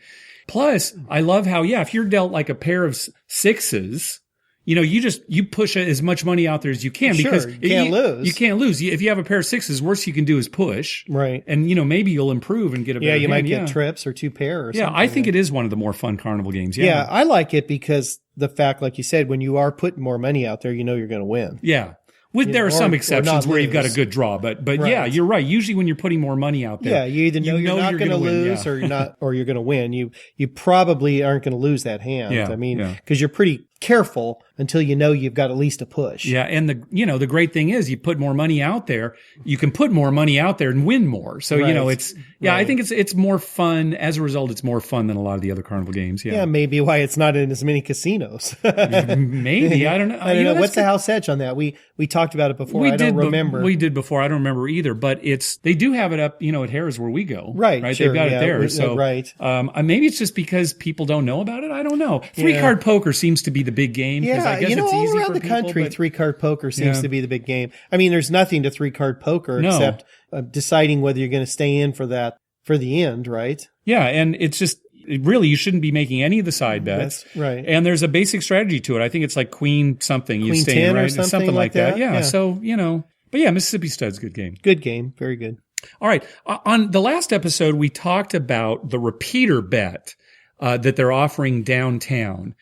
Plus, I love how, if you're dealt like a pair of 6s, you know, you push as much money out there as you can, because you can't lose. You can't lose. If you have a pair of 6s, worst you can do is push. Right. And, you know, maybe you'll improve and get a better hand. Might get trips or 2 pair or something. Yeah, I think it is one of the more fun Carnival games. Yeah, I like it because the fact, like you said, when you are putting more money out there, you know you're going to win. Yeah. There are some exceptions where you've got a good draw, but yeah, you're right. Usually when you're putting more money out there, you either know you're not going to lose or you're going to win. You probably aren't going to lose that hand. Yeah, I mean, because you're pretty careful until you know you've got at least a push. Yeah, and the great thing is you put more money out there, you can put more money out there and win more. So, you know, I think it's more fun. As a result, it's more fun than a lot of the other Carnival games. Yeah, maybe why it's not in as many casinos. Maybe. I don't know. I don't know. What's the house edge on that? We talked about it before. I don't remember. We did before. I don't remember either, but they do have it up, you know, at Harrah's where we go. Right. Sure, They've got it there. So, maybe it's just because people don't know about it. I don't know. 3-card poker seems to be the big game. Yeah, I guess it's all easy around for the country, 3-card poker seems to be the big game. I mean, there's nothing to 3-card poker except deciding whether you're going to stay in for the end, right? Yeah, and it's just really you shouldn't be making any of the side bets. That's right. And there's a basic strategy to it. I think it's like Queen something. You stay in, right? Or something like that. Yeah. Yeah. So, you know, but yeah, Mississippi Stud's a good game. Good game. Very good. All right. On the last episode, we talked about the repeater bet that they're offering downtown.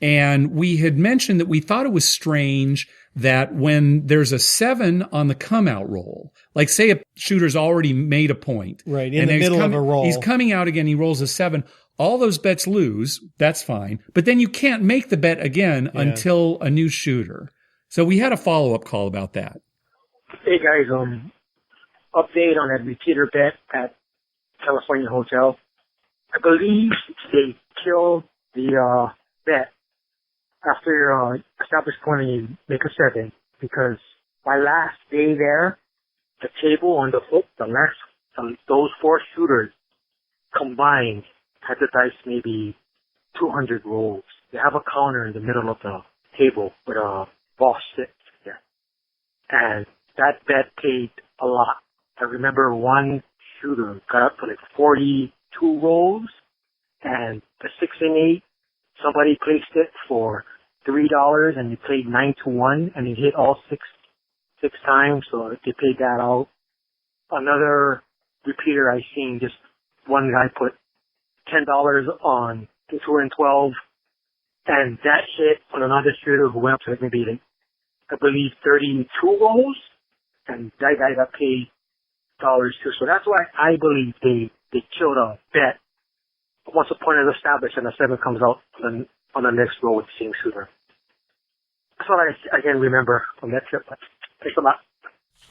And we had mentioned that we thought it was strange that when there's a 7 on the come out roll, like say a shooter's already made a point. Right. In the middle of a roll. He's coming out again. He rolls a 7. All those bets lose. That's fine. But then you can't make the bet again until a new shooter. So we had a follow-up call about that. Hey guys, update on that repeater bet at California Hotel. I believe they killed the bet after established point and you make a 7, because my last day there, the table on the hook, those 4 shooters combined had the dice maybe 200 rolls. They have a counter in the middle of the table with a boss 6 there. And that bet paid a lot. I remember one shooter got up to like 42 rolls, and the 6 and 8, somebody placed it for $3 and he played 9-1 and he hit all six times, so they paid that out. another repeater I seen, just one guy put $10 on the 2 and 12, and that hit on another shooter who went up to maybe, I believe, 32 rolls, and that guy got paid dollars too. So that's why I believe they killed a bet once the point is established and the 7 comes out on the next roll with the same shooter. That's what I can remember from that trip. But thanks a lot.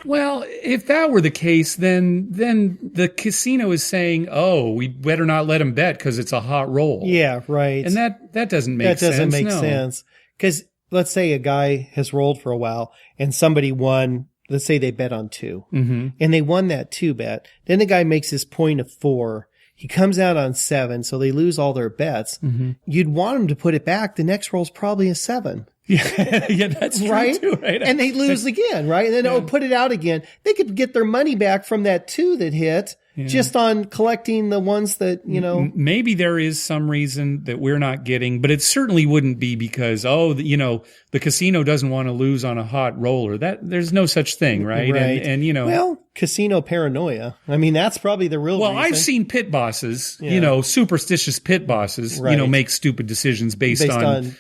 Well, if that were the case, then the casino is saying, "Oh, we better not let him bet because it's a hot roll." Yeah, right. And that doesn't make sense. That doesn't make sense. Because let's say a guy has rolled for a while and somebody won. Let's say they bet on 2, and they won that 2 bet. Then the guy makes his point of 4. He comes out on 7, so they lose all their bets. You'd want him to put it back. The next roll's probably a 7. Yeah, that's true right? too, right? And they lose again, right? And then put it out again. They could get their money back from that 2 that hit just on collecting the ones that, Maybe there is some reason that we're not getting, but it certainly wouldn't be because, the casino doesn't want to lose on a hot roller. There's no such thing, right? Right. And Well, casino paranoia. I mean, that's probably the real reason. I've seen pit bosses, superstitious pit bosses, make stupid decisions based on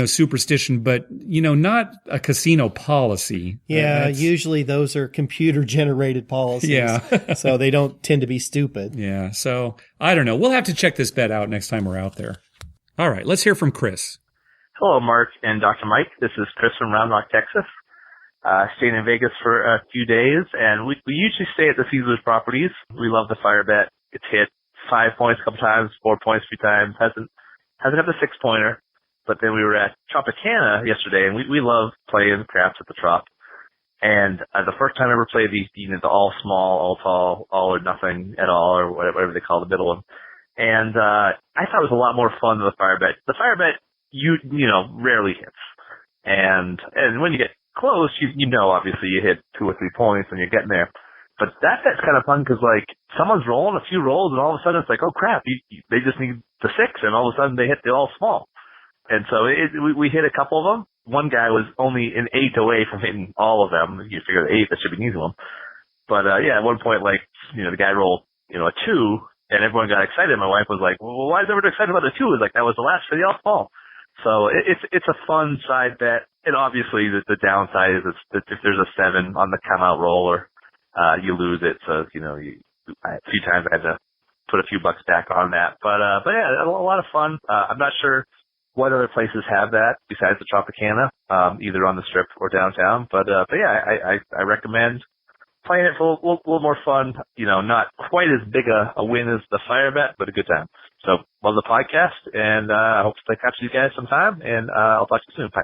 superstition, but, not a casino policy. Yeah, usually those are computer generated policies. Yeah. So they don't tend to be stupid. Yeah. So I don't know. We'll have to check this bet out next time we're out there. All right. Let's hear from Chris. Hello, Mark and Dr. Mike. This is Chris from Round Rock, Texas. Staying in Vegas for a few days, and we usually stay at the Caesars properties. We love the fire bet. It's hit 5 points a couple times, 4 points a few times. Hasn't had the 6-pointer. But then we were at Tropicana yesterday, and we love playing craps at the Trop. And the first time I ever played the all small, all tall, all or nothing at all, or whatever they call the middle one. And I thought it was a lot more fun than the fire bet. The fire bet, rarely hits. And when you get close, obviously you hit 2 or 3 points and you're getting there. But that's kind of fun because, someone's rolling a few rolls and all of a sudden it's like, oh crap, they just need the 6 and all of a sudden they hit the all small. And so we hit a couple of them. One guy was only an 8 away from hitting all of them. You figure the 8, that should be an easy one. But, at one point, the guy rolled, a 2 and everyone got excited. My wife was like, well, why is everyone excited about the 2? It was like, that was the last for the all small. So it's a fun side bet. And obviously the downside is that if there's a 7 on the come out roller, you lose it. So, a few times I had to put a few bucks back on that. But yeah, a lot of fun. I'm not sure what other places have that besides the Tropicana, either on the Strip or downtown. But yeah, I recommend playing it for a little more fun. Not quite as big a win as the fire bet, but a good time. So love the podcast, and I hope to catch you guys sometime, and I'll talk to you soon. Bye.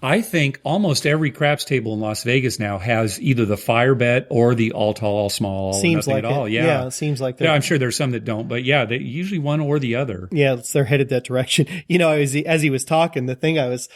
I think almost every craps table in Las Vegas now has either the fire bet or the all tall, all small, seems nothing like at all. It. Yeah, it seems like that. Yeah, I'm sure there's some that don't, but yeah, they usually one or the other. Yeah, they're headed that direction. As he was talking, the thing I was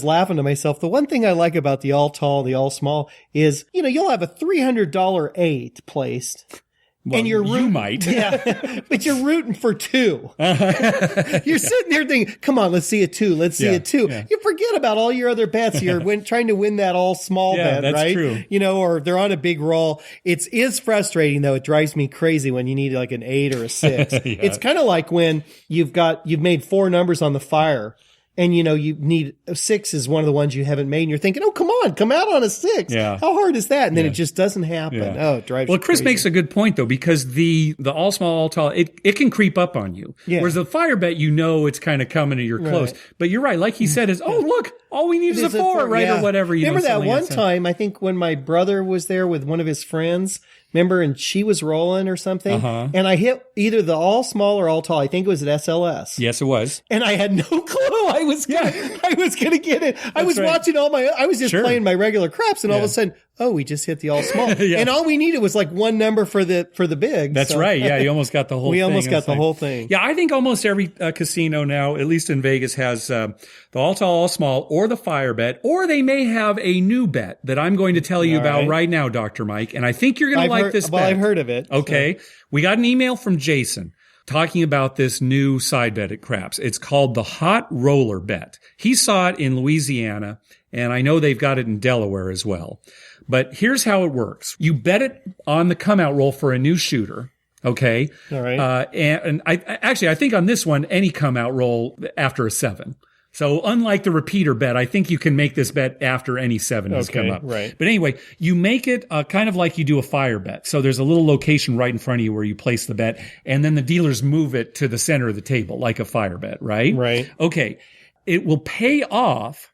laughing to myself. The one thing I like about the all tall, the all small is, you'll have a $300 8 placed. Well, and you might. Yeah, but you're rooting for 2. You're sitting there thinking, come on, let's see a 2. Let's see a 2. Yeah. You forget about all your other bets. You're trying to win that all small bet, that's right? True. Or they're on a big roll. It is frustrating though. It drives me crazy when you need like an 8 or a 6. Yeah. It's kind of like when you've made 4 numbers on the fire. And, you need a 6 is one of the ones you haven't made. And you're thinking, oh, come out on a 6. Yeah. How hard is that? And then it just doesn't happen. Yeah. Oh, it drives Well, you Chris crazy. makes a good point, though, because the all small, all tall, it can creep up on you. Yeah. Whereas the fire bet, it's kind of coming and you're close. But you're right. Like he said is, oh, look, all we need is a 4, right? Yeah. Or whatever. Remember that one time, I think when my brother was there with one of his friends, and she was rolling or something, and I hit either the all small or all tall. I think it was at SLS. Yes, it was. And I had no clue I was gonna get it. I was watching I was just playing my regular craps, and all of a sudden, we just hit the all small. And all we needed was like one number for the big. That's right. Yeah, you almost got the whole thing. We almost got the whole thing. Yeah, I think almost every casino now, at least in Vegas, has the all tall, all small, or the fire bet, or they may have a new bet that I'm going to tell you about right now, Dr. Mike. And I think you're going to like this bet. Well, I've heard of it. Okay. So. We got an email from Jason talking about this new side bet at craps. It's called the hot roller bet. He saw it in Louisiana, and I know they've got it in Delaware as well. But here's how it works. You bet it on the come out roll for a new shooter. Okay. All right. And I think on this one, any come out roll after a 7. So unlike the repeater bet, I think you can make this bet after any 7 has come up. Right. But anyway, you make it kind of like you do a fire bet. So there's a little location right in front of you where you place the bet, and then the dealers move it to the center of the table like a fire bet, right? Right. Okay. It will pay off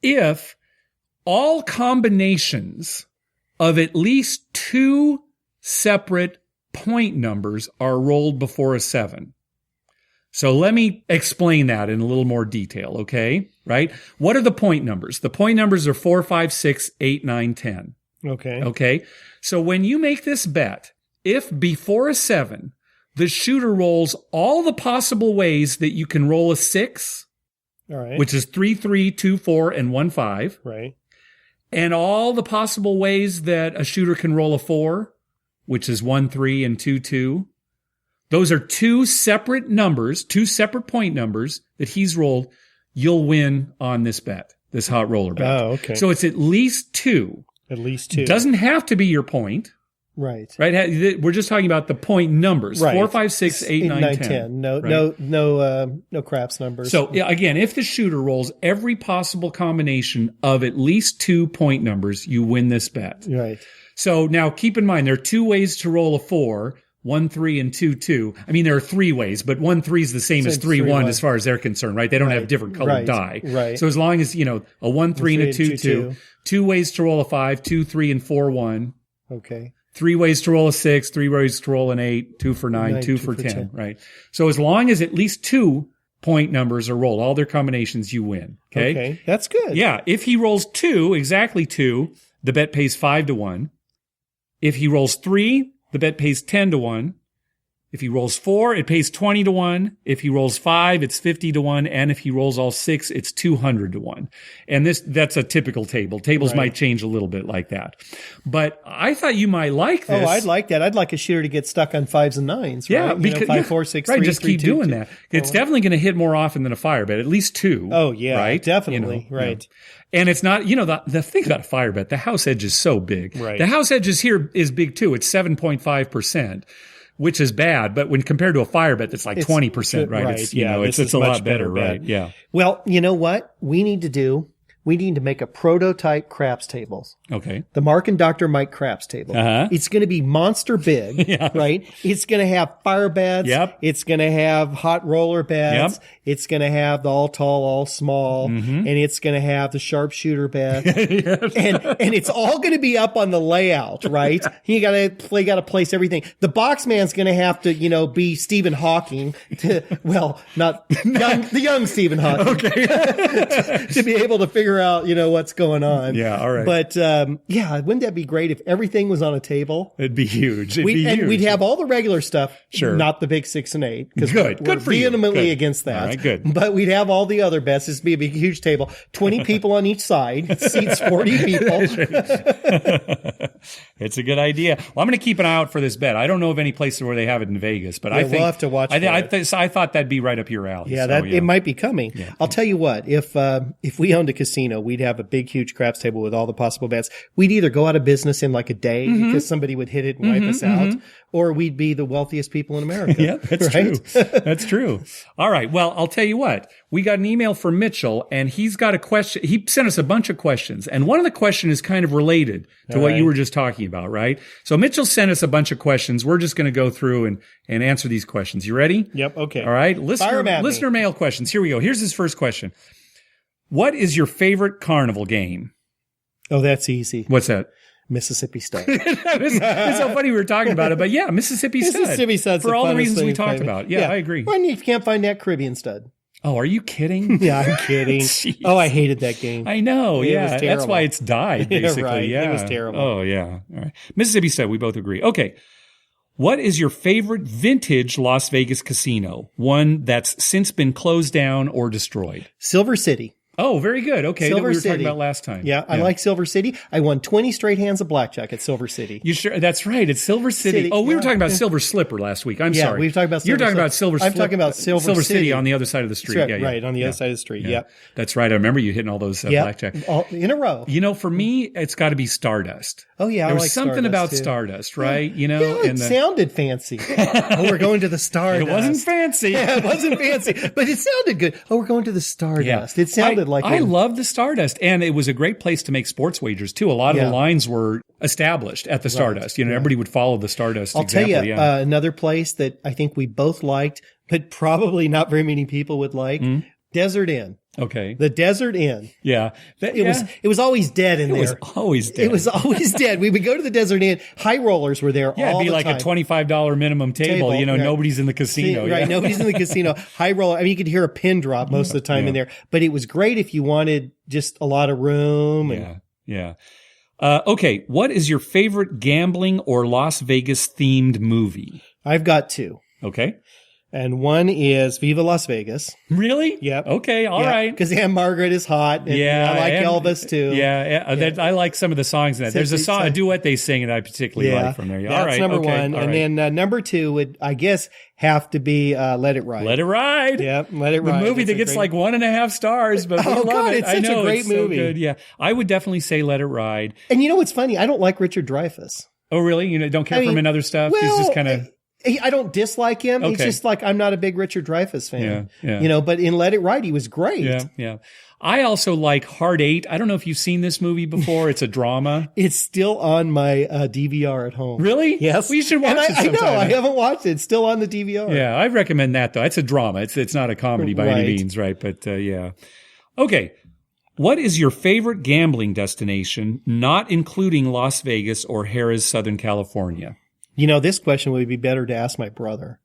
if all combinations of at least 2 separate point numbers are rolled before a 7. So let me explain that in a little more detail, okay? Right? What are the point numbers? The point numbers are 4, 5, 6, 8, 9, 10. Okay. Okay? So when you make this bet, if before a 7, the shooter rolls all the possible ways that you can roll a 6, All right. which is 3, 3, 2, 4, and 1, 5, Right. and all the possible ways that a shooter can roll a 4, which is 1, 3, and 2, 2, those are 2 separate numbers, 2 separate point numbers that he's rolled. You'll win on this bet, this hot roller bet. Oh, okay. So it's at least 2. At least 2. Doesn't have to be your point, Right. right? We're just talking about the point numbers. Right. 4, 5, 6, 8, 9, 10. No craps numbers. So yeah, again, if the shooter rolls every possible combination of at least 2 point numbers, you win this bet. Right. So now keep in mind, there are 2 ways to roll a 4. 1, 3, and 2, 2. I mean, there are 3 ways, but 1, 3 is the same as 3, 1 as far as they're concerned, right? They don't have different colored die. Right. So as long as, a 1, 3, and a 2, 2, 2 ways to roll a 5, 2, 3, and 4, 1. Okay. 3 ways to roll a 6, 3 ways to roll an 8, 2 for 9, 2 for 10, right? So as long as at least 2 point numbers are rolled, all their combinations, you win. Okay. That's good. Yeah. If he rolls 2, exactly 2, the bet pays 5 to 1. If he rolls 3, the bet pays 10 to 1. If he rolls 4, it pays 20 to 1. If he rolls 5, it's 50 to 1. And if he rolls all 6, it's 200 to 1. And that's a typical table. Tables might change a little bit like that. But I thought you might like this. Oh, I'd like that. I'd like a shooter to get stuck on 5s and 9s. Yeah, right? because 5, 4, 6, right, 3, just 3, keep 2, doing 2. that. It's definitely going to hit more often than a fire bet, at least 2. Oh, yeah. Right? Definitely. Right. And it's not, the thing about a fire bet, the house edge is so big. Right. The house edge here is big too. It's 7.5%. Which is bad, but when compared to a fire bet, that's like 20%, right? Right. It's a lot better, right? Yeah. Well, you know what we need to make a prototype craps tables. Okay. The Mark and Dr. Mike craps table. Uh-huh. It's going to be monster big, right? It's going to have fire beds. Yep. It's going to have hot roller beds. Yep. It's going to have the all tall, all small, and it's going to have the sharpshooter bed. and it's all going to be up on the layout, right? You got to place everything. The box man's going to have to, be Stephen Hawking not the young Stephen Hawking. Okay. to be able to figure out, what's going on. Yeah. All right. But, wouldn't that be great if everything was on a table? It'd be huge. And we'd have all the regular stuff. Sure. Not the big 6 and 8. Because good we're for you. vehemently Good. Against that. All right, good. But we'd have all the other bets. This would be a big, huge table. 20 people on each side. Seats 40 people. It's a good idea. Well, I'm going to keep an eye out for this bet. I don't know of any places where they have it in Vegas, but I think we'll have to watch I thought that'd be right up your alley. Yeah, so, it might be coming. Yeah. I'll tell you what, if we owned a casino, we'd have a big, huge craps table with all the possible bets. We'd either go out of business in like a day because somebody would hit it and wipe us out, or we'd be the wealthiest people in America. Yeah, that's true. That's true. All right. Well, I'll tell you what. We got an email from Mitchell, and he's got a question. He sent us a bunch of questions, and one of the questions is kind of related to what you were just talking about, right? So Mitchell sent us a bunch of questions. We're just going to go through and answer these questions. You ready? Yep. Okay. All right. Fire 'em at me. Listener mail questions. Here we go. Here's his first question. What is your favorite carnival game? Oh, that's easy. What's that? Mississippi Stud. It's so funny we were talking about it, but yeah, Mississippi Stud. For all the reasons we talked about. Yeah, I agree. Well, you can't find that Caribbean Stud. Oh, are you kidding? Yeah, I'm kidding. Oh, I hated that game. I know. It was terrible. That's why it's died, basically. Right. Yeah. It was terrible. Oh, yeah. All right. Mississippi Stud, we both agree. Okay. What is your favorite vintage Las Vegas casino? One that's since been closed down or destroyed? Silver City. Oh, very good. Okay, that Silver we were City. talking about last time. Yeah, I like Silver City. I won 20 straight hands of blackjack at Silver City. You sure? That's right. It's Silver City. Oh, we were talking about Silver Slipper last week. I'm sorry. we were talking about You're Silver talking Slipper. about Silver I'm Slipper. talking about Silver City City on the other side of the street. Right, Yeah, right, on the other side of the street. Yeah. That's right. I remember you hitting all those blackjack. All in a row. You know, for me, it's got to be Stardust. Oh, yeah, There I was like something Stardust, about too. Stardust, right? Yeah. You know, Yeah, it sounded fancy. Oh, we're going to the Stardust. It wasn't fancy. Yeah, it wasn't fancy, but it sounded good. Oh, we're going to the Stardust. It sounded like I love the Stardust, and it was a great place to make sports wagers too. A lot of the lines were established at the Stardust. You know, everybody would follow the Stardust. I'll example. tell you another place that I think we both liked, but probably not very many people would like. Desert Inn. Okay. The Desert Inn. Yeah. It was always dead in there. It was always dead. It was always dead. We would go to the Desert Inn. High rollers were there all the time. Yeah, it'd be like a $25 minimum table. You know, nobody's in the casino. Right, nobody's in the casino. High roller. I mean, you could hear a pin drop most of the time in there. But it was great if you wanted just a lot of room. Yeah. Okay, what is your favorite gambling or Las Vegas themed movie? I've got two. Okay. And one is Viva Las Vegas. Really? Yep. Okay, all right. Because Anne Margaret is hot. And I like Elvis too. I like some of the songs in that. There's a duet they sing that I particularly like from there. That's all right, number okay, one. all And then number two would, I guess, have to be Let It Ride. Let It Ride. Yep, Let It Ride. The movie that gets like 1.5 stars, but we love it. It's such a great movie. So good. Yeah, I would definitely say Let It Ride. And you know what's funny? I don't like Richard Dreyfuss. Oh, really? You don't care for him in other stuff? Well, he's just kind of... I don't dislike him. He's just like, I'm not a big Richard Dreyfuss fan. Yeah. You know, but in Let It Ride, he was great. Yeah. I also like Hard Eight. I don't know if you've seen this movie before. It's a drama. It's still on my DVR at home. Really? Yes. Well, you should watch it sometime. I know. I haven't watched it. It's still on the DVR. Yeah, I recommend that, though. It's a drama. It's not a comedy by any means, right? But yeah. Okay. What is your favorite gambling destination, not including Las Vegas or Harrah's, Southern California? You know, this question would be better to ask my brother.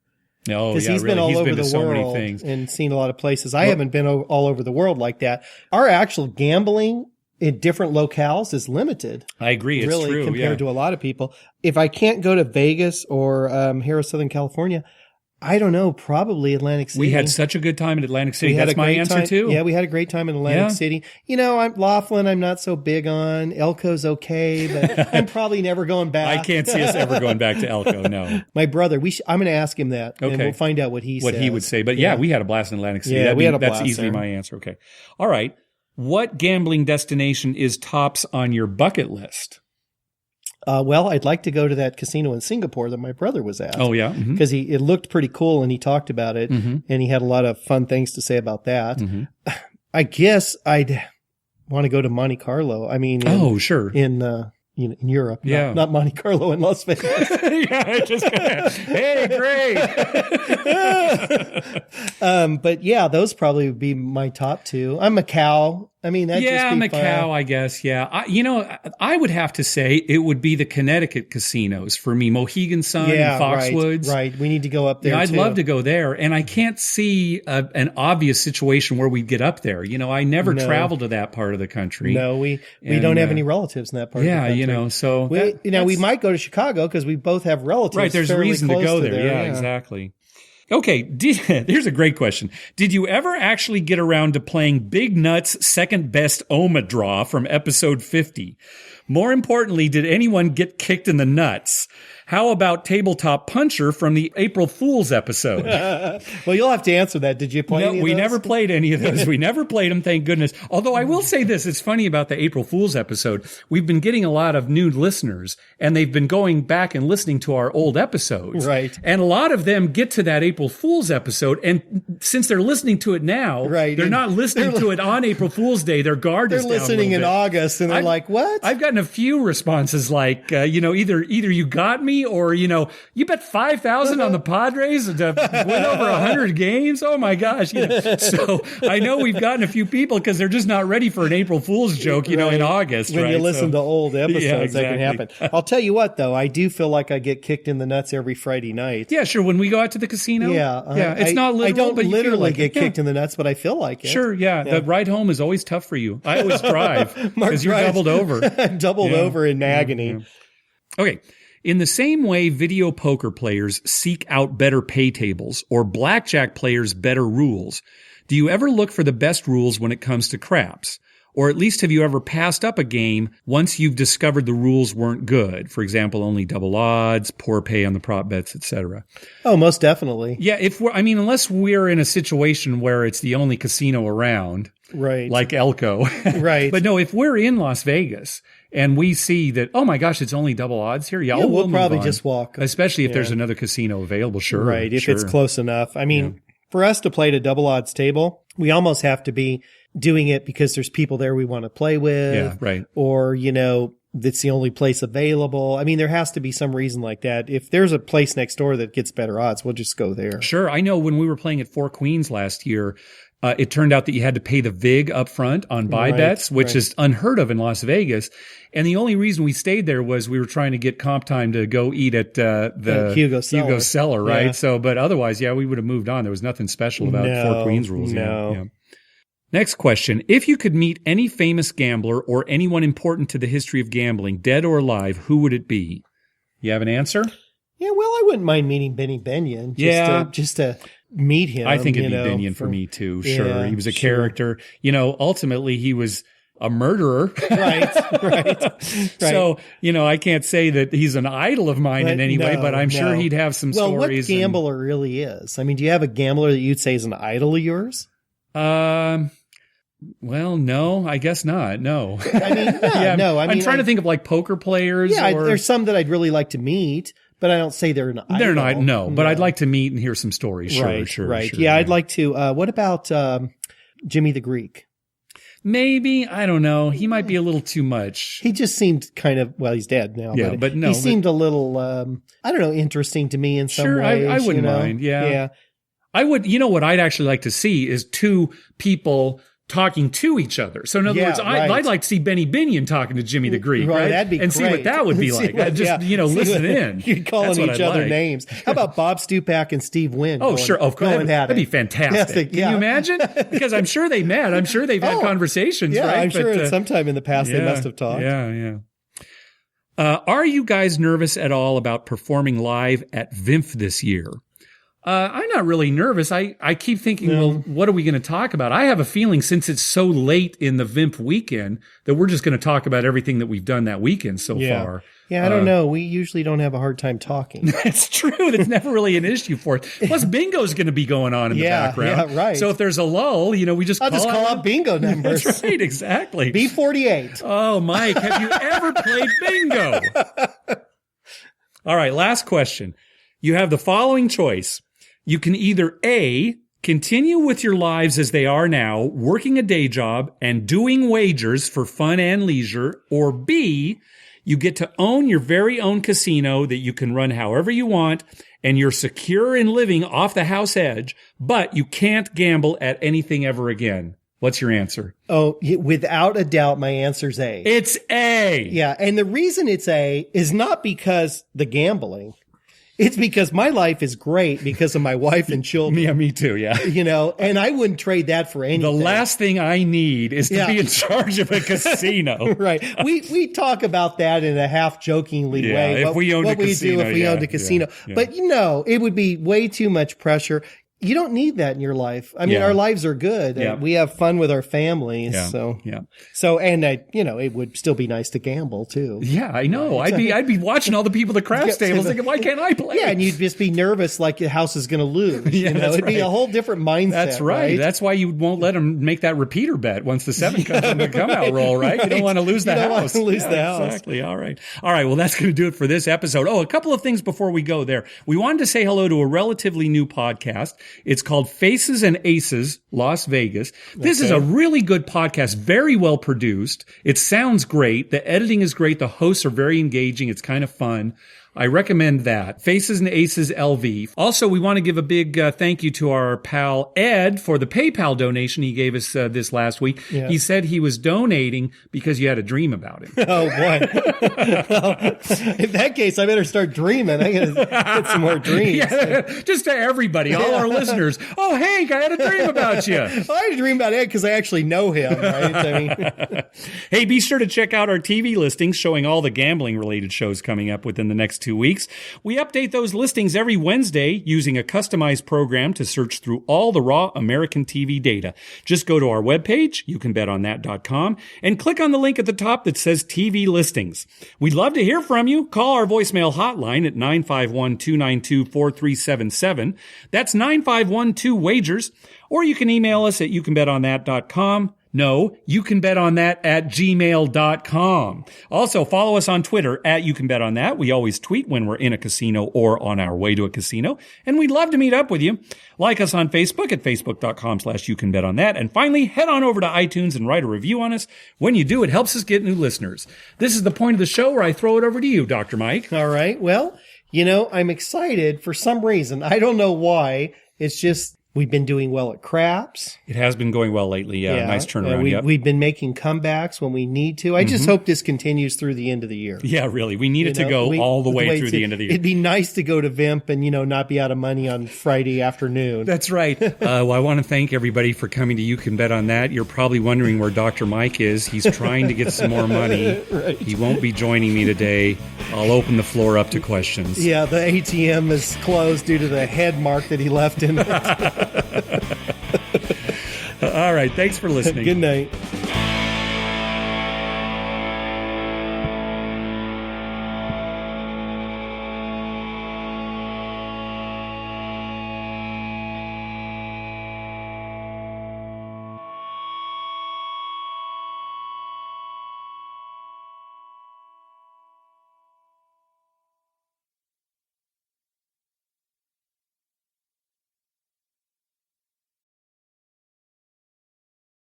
No, because he's been all over the world and seen a lot of places. I haven't been all over the world like that. Our actual gambling in different locales is limited. I agree. It's really true. Compared to a lot of people. If I can't go to Vegas or Harrah's, Southern California, I don't know, probably Atlantic City. We had such a good time in Atlantic City. That's my answer too. Yeah, we had a great time in Atlantic City. You know, Laughlin, I'm not so big on. Elko's okay, but I'm probably never going back. I can't see us ever going back to Elko, no. My brother, I'm going to ask him that, and we'll find out what he would say. But we had a blast in Atlantic City. Yeah, we had a blast. That's easily my answer. Okay. All right. What gambling destination is tops on your bucket list? Well, I'd like to go to that casino in Singapore that my brother was at. Oh, yeah? Because it looked pretty cool and he talked about it and he had a lot of fun things to say about that. I guess I'd want to go to Monte Carlo. I mean, sure. In Europe. Yeah. Not Monte Carlo in Las Vegas. Hey, great. But yeah, those probably would be my top two. Macau. I mean, that'd just be Macau, fun. I guess. Yeah. I would have to say it would be the Connecticut casinos for me. Mohegan Sun and Foxwoods. Right. We need to go up there. I'd love to go there. And I can't see an obvious situation where we'd get up there. I never traveled to that part of the country. No, we don't have any relatives in that part of the country. So we might go to Chicago because we both have relatives. Right. There's a reason to go there. Yeah, exactly. Okay, here's a great question. Did you ever actually get around to playing Big Nut's second best OMA draw from episode 50? More importantly, did anyone get kicked in the nuts? How about Tabletop Puncher from the April Fool's episode? Well, you'll have to answer that. Did you play any of those? We never played any of those. We never played them, thank goodness. Although I will say this, it's funny about the April Fool's episode. We've been getting a lot of new listeners, and they've been going back and listening to our old episodes. Right. And a lot of them get to that April Fool's episode, and since they're listening to it now, they're not listening to it on April Fool's Day. Their guard is down. They're listening in August, and they're like, what? I've gotten a few responses like, either you got me or, you bet $5,000 on the Padres to win over 100 games. Oh my gosh. So I know we've gotten a few people because they're just not ready for an April Fool's joke, in August. When right? you listen to old episodes, exactly. that can happen. I'll tell you what, though, I do feel like I get kicked in the nuts every Friday night. Yeah, sure. When we go out to the casino. Yeah. It's not literal, I don't but literally like get kicked in the nuts, but I feel like it. Sure. Yeah. The ride home is always tough for you. I always drive because you're doubled over. I'm doubled over in agony. Yeah. Okay. In the same way video poker players seek out better pay tables or blackjack players better rules, Do you ever look for the best rules when it comes to craps? Or at least have you ever passed up a game once you've discovered the rules weren't good? For example, only double odds, poor pay on the prop bets, etc. Oh, most definitely. Yeah, unless we're in a situation where it's the only casino around, right? Like Elko, right? But no, if we're in Las Vegas and we see that, oh my gosh, it's only double odds here, we'll probably just walk. Especially if there's another casino available, sure, right? If it's close enough. I mean, for us to play at a double odds table, we almost have to be doing it because there's people there we want to play with. Yeah, right. Or, that's the only place available. I mean, there has to be some reason like that. If there's a place next door that gets better odds, we'll just go there. Sure. I know when we were playing at Four Queens last year, it turned out that you had to pay the VIG up front on buy bets, which is unheard of in Las Vegas. And the only reason we stayed there was we were trying to get comp time to go eat at the Hugo Cellar, right? Yeah. So, but otherwise, we would have moved on. There was nothing special about Four Queens rules. No. Yeah. Next question. If you could meet any famous gambler or anyone important to the history of gambling, dead or alive, who would it be? You have an answer? Yeah, well, I wouldn't mind meeting Benny Binion. Just to meet him. I think it'd be Binion for me too. Sure. Yeah, he was a character. Ultimately he was a murderer. Right. So, I can't say that he's an idol of mine in any way, but I'm sure he'd have some stories. Well, what gambler really is? I mean, do you have a gambler that you'd say is an idol of yours? Well, no, I guess not. No. I mean, no. I'm trying to think of like poker players. Yeah, there's some that I'd really like to meet, but I don't say they're an idol. They're not, no, but I'd like to meet and hear some stories. Sure, right, sure. Right. Yeah, I'd like to. What about Jimmy the Greek? Maybe. I don't know. He might be a little too much. He just seemed kind of, well, he's dead now. Yeah, but no. He seemed a little, I don't know, interesting to me in some ways. I wouldn't mind. Yeah. I would, what I'd actually like to see is two people talking to each other. So in other words, I'd like to see Benny Binion talking to Jimmy the Greek, right? That'd be and great. see what that would be like. Listen in. You're calling each other names. How about Bob Stupak and Steve Wynn? Oh, sure. Of course. That'd be fantastic. Can you imagine? Because I'm sure they met. I'm sure they've had conversations, right? I'm sure at some time in the past they must have talked. Yeah. Are you guys nervous at all about performing live at VIMF this year? I'm not really nervous. I keep thinking, well, what are we going to talk about? I have a feeling since it's so late in the VIMP weekend that we're just going to talk about everything that we've done that weekend so far. Yeah, I don't know. We usually don't have a hard time talking. It's true. That's never really an issue for us. Plus, bingo's going to be going on in the background. Yeah, right. So if there's a lull, we just I'll just call out bingo numbers. That's right, exactly. B48. Oh, Mike, have you ever played bingo? All right, last question. You have the following choice. You can either A, continue with your lives as they are now, working a day job and doing wagers for fun and leisure, or B, you get to own your very own casino that you can run however you want, and you're secure in living off the house edge, but you can't gamble at anything ever again. What's your answer? Oh, without a doubt, my answer's A. It's A. Yeah, and the reason it's A is not because the gambling. It's because my life is great because of my wife and children. Yeah, me too, yeah. And I wouldn't trade that for anything. The last thing I need is to be in charge of a casino. Right. We talk about that in a half-jokingly way. If we owned a casino. What we do if we owned a casino. Yeah. But, it would be way too much pressure. You don't need that in your life. I mean, our lives are good. Yeah. We have fun with our families. Yeah. And it would still be nice to gamble too. Yeah, I know. I'd be watching all the people at the craps tables thinking, why can't I play? Yeah, and you'd just be nervous like your house is going to lose. It'd be a whole different mindset. That's right. That's why you won't let them make that repeater bet once the 7 comes on the come out roll, right? You don't want to lose the house. You don't want to lose the house. Exactly. All right. Well, that's going to do it for this episode. Oh, a couple of things before we go there. We wanted to say hello to a relatively new podcast. It's called Faces and Aces, Las Vegas. This is a really good podcast, very well produced. It sounds great. The editing is great. The hosts are very engaging. It's kind of fun. I recommend that. Faces and Aces LV. Also, we want to give a big thank you to our pal Ed for the PayPal donation he gave us this last week. Yeah. He said he was donating because you had a dream about him. Oh, boy. Well, in that case, I better start dreaming. I got to get some more dreams. Yeah, just to everybody, all our listeners. Oh, Hank, I had a dream about you. Well, I had a dream about Ed because I actually know him, right? I mean, hey, be sure to check out our TV listings showing all the gambling-related shows coming up within the next next 2 weeks. We update those listings every Wednesday using a customized program to search through all the raw American TV data. Just go to our webpage, youcanbetonThat.com, and click on the link at the top that says TV listings. We'd love to hear from you. Call our voicemail hotline at 951-292-4377. That's 951-2-WAGERS. Or you can email us at youcanbetonThat.com. No, you can bet on that at gmail.com. Also, follow us on Twitter at You Can Bet On That. We always tweet when we're in a casino or on our way to a casino, and we'd love to meet up with you. Like us on Facebook at facebook.com/You Can Bet On That. And finally, head on over to iTunes and write a review on us. When you do, it helps us get new listeners. This is the point of the show where I throw it over to you, Dr. Mike. All right. Well, I'm excited for some reason. I don't know why. It's just we've been doing well at craps. It has been going well lately. Yeah, nice turnaround. We've been making comebacks when we need to. I just hope this continues through the end of the year. Yeah, really. We need it to go all the way through the end of the year. It'd be nice to go to Vimp and, not be out of money on Friday afternoon. That's right. Well, I want to thank everybody for coming to You Can Bet On That. You're probably wondering where Dr. Mike is. He's trying to get some more money. Right. He won't be joining me today. I'll open the floor up to questions. Yeah, the ATM is closed due to the head mark that he left in it. All right. Thanks for listening. Good night.